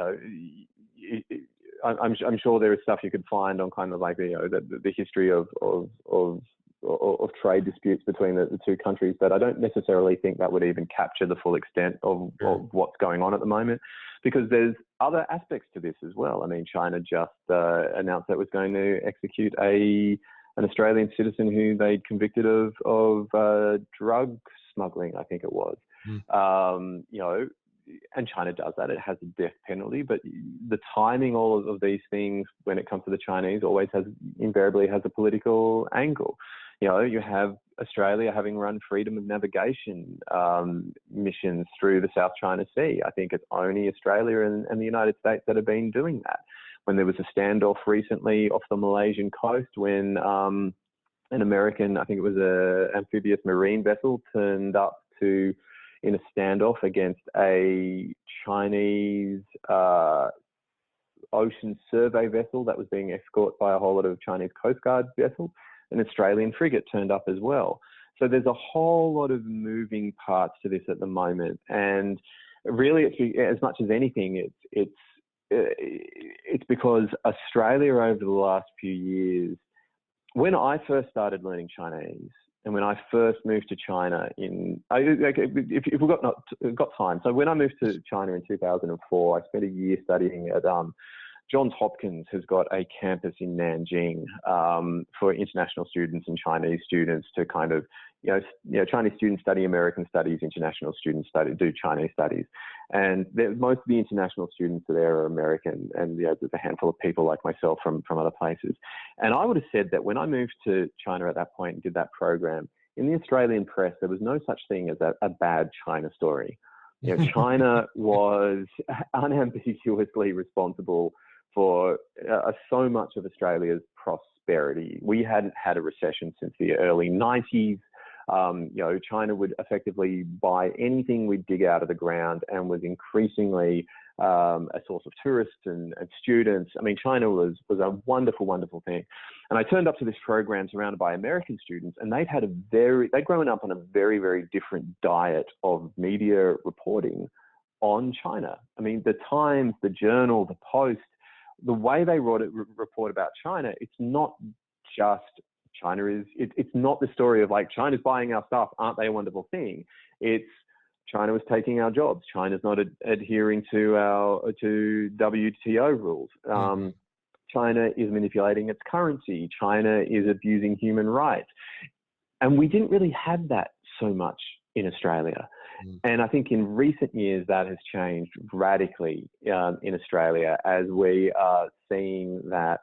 I'm sure there is stuff you could find on kind of like the history of trade disputes between the two countries, but I don't necessarily think that would even capture the full extent of what's going on at the moment, because there's other aspects to this as well. I mean, China just announced that it was going to execute an Australian citizen who they'd convicted of drug smuggling, I think it was. And China does that. It has a death penalty, but the timing, all of these things, when it comes to the Chinese, always invariably has a political angle. You have Australia having run freedom of navigation missions through the South China Sea. I think it's only Australia and the United States that have been doing that. When there was a standoff recently off the Malaysian coast, when an American, I think it was an amphibious marine vessel, turned up in a standoff against a Chinese ocean survey vessel that was being escorted by a whole lot of Chinese Coast Guard vessels. An Australian frigate turned up as well. So there's a whole lot of moving parts to this at the moment. And really, it's, as much as anything, it's because Australia over the last few years, when I first started learning Chinese, and when I first moved to China if we've got time. So when I moved to China in 2004, I spent a year studying at Johns Hopkins has got a campus in Nanjing for international students and Chinese students to kind of, Chinese students study American studies, international students do Chinese studies. And most of the international students there are American, and there's a handful of people like myself from other places. And I would have said that when I moved to China at that point and did that program, in the Australian press, there was no such thing as a bad China story. China was unambiguously responsible for so much of Australia's prosperity. We hadn't had a recession since the early 90s. China would effectively buy anything we'd dig out of the ground and was increasingly a source of tourists and students. I mean, China was a wonderful, wonderful thing. And I turned up to this program surrounded by American students, and they'd grown up on a very, very different diet of media reporting on China. I mean, the Times, the Journal, the Post, the way they report about China, it's not just it's not the story of like, China's buying our stuff, aren't they a wonderful thing? It's China was taking our jobs. China's not adhering to WTO rules. China is manipulating its currency. China is abusing human rights. And we didn't really have that so much in Australia. Mm. And I think in recent years that has changed radically in Australia, as we are seeing that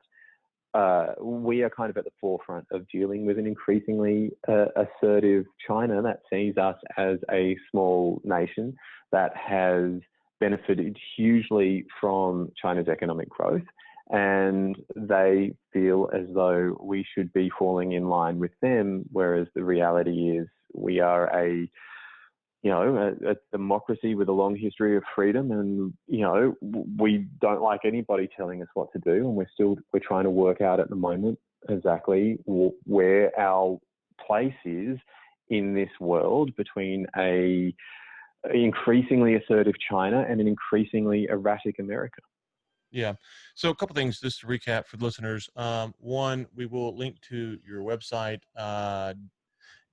we are kind of at the forefront of dealing with an increasingly assertive China that sees us as a small nation that has benefited hugely from China's economic growth. And they feel as though we should be falling in line with them, whereas the reality is we are a democracy with a long history of freedom, and we don't like anybody telling us what to do, and we're trying to work out at the moment exactly where our place is in this world between a increasingly assertive China and an increasingly erratic America. Yeah. So a couple things just to recap for the listeners. One, we will link to your website,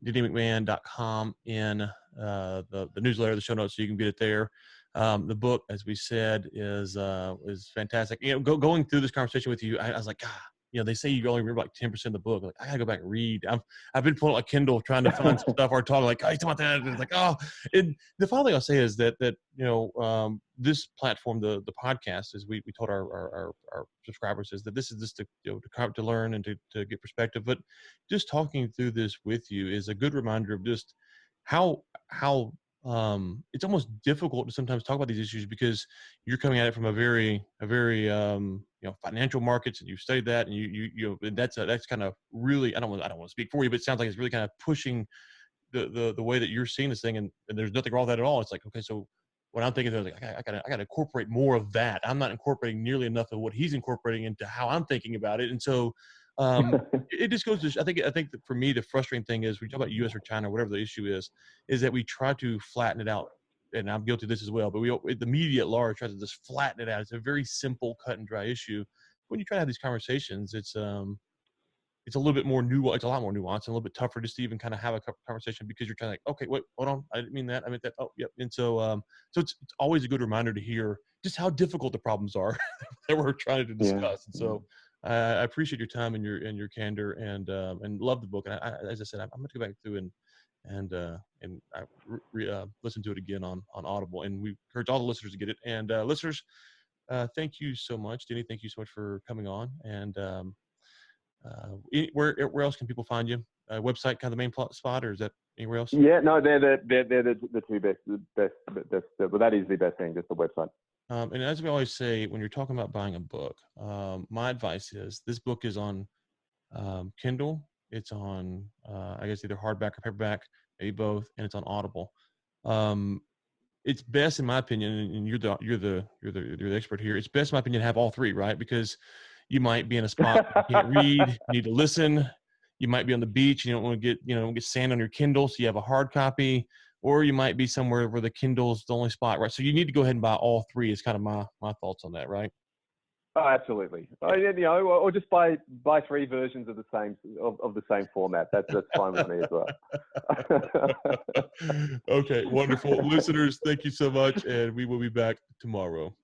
DinnyMcMahon.com in the newsletter, the show notes, so you can get it there. The book, as we said, is fantastic. Going through this conversation with you, I was like, God, they say you only read like 10% of the book. Like, I gotta go back and read. I've been pulling up Kindle trying to find some stuff or talking like, oh, you talking about that? And it's like, oh. And the final thing I'll say is that this platform, the podcast, as we told our subscribers, is that this is just to learn and to get perspective. But just talking through this with you is a good reminder of just how it's almost difficult to sometimes talk about these issues because you're coming at it from a very financial markets, and you've studied that, and you and that's kind of really, I don't want to speak for you, but it sounds like it's really kind of pushing the way that you're seeing this thing, and there's nothing wrong with that at all. It's like, okay, so what I'm thinking is like, I gotta incorporate more of that. I'm not incorporating nearly enough of what he's incorporating into how I'm thinking about it. And so it just goes to, I think that for me, the frustrating thing is, we talk about US or China, or whatever the issue is that we try to flatten it out. And I'm guilty of this as well, but the media at large tries to just flatten it out. It's a very simple, cut and dry issue. When you try to have these conversations, it's a little bit more nuanced. It's a lot more nuanced and a little bit tougher just to even kind of have a conversation, because you're trying to, like, okay, wait, hold on, I didn't mean that. I meant that. Oh, yep. And so, it's always a good reminder to hear just how difficult the problems are that we're trying to discuss. Yeah. And so, I appreciate your time and your candor, and love the book. And as I said, I'm going to go back through and listen to it again on Audible. And we encourage all the listeners to get it. And listeners, thank you so much, Denny. Thank you so much for coming on. And where else can people find you? Website, kind of the main spot, or is that anywhere else? Yeah, no, they're the two best. Well, that is the best thing, just the website. And as we always say, when you're talking about buying a book, my advice is this book is on Kindle. It's on, I guess, either hardback or paperback, maybe both, and it's on Audible. It's best, in my opinion, and you're the expert here. It's best, in my opinion, to have all three, right? Because you might be in a spot where you can't read, you need to listen. You might be on the beach, you don't want to get sand on your Kindle, so you have a hard copy. Or you might be somewhere where the Kindle's the only spot, right? So you need to go ahead and buy all three. Is kind of my thoughts on that, right? Oh, absolutely. Or just buy three versions of the same format. That's fine with me as well. Okay, wonderful. Listeners, thank you so much, and we will be back tomorrow.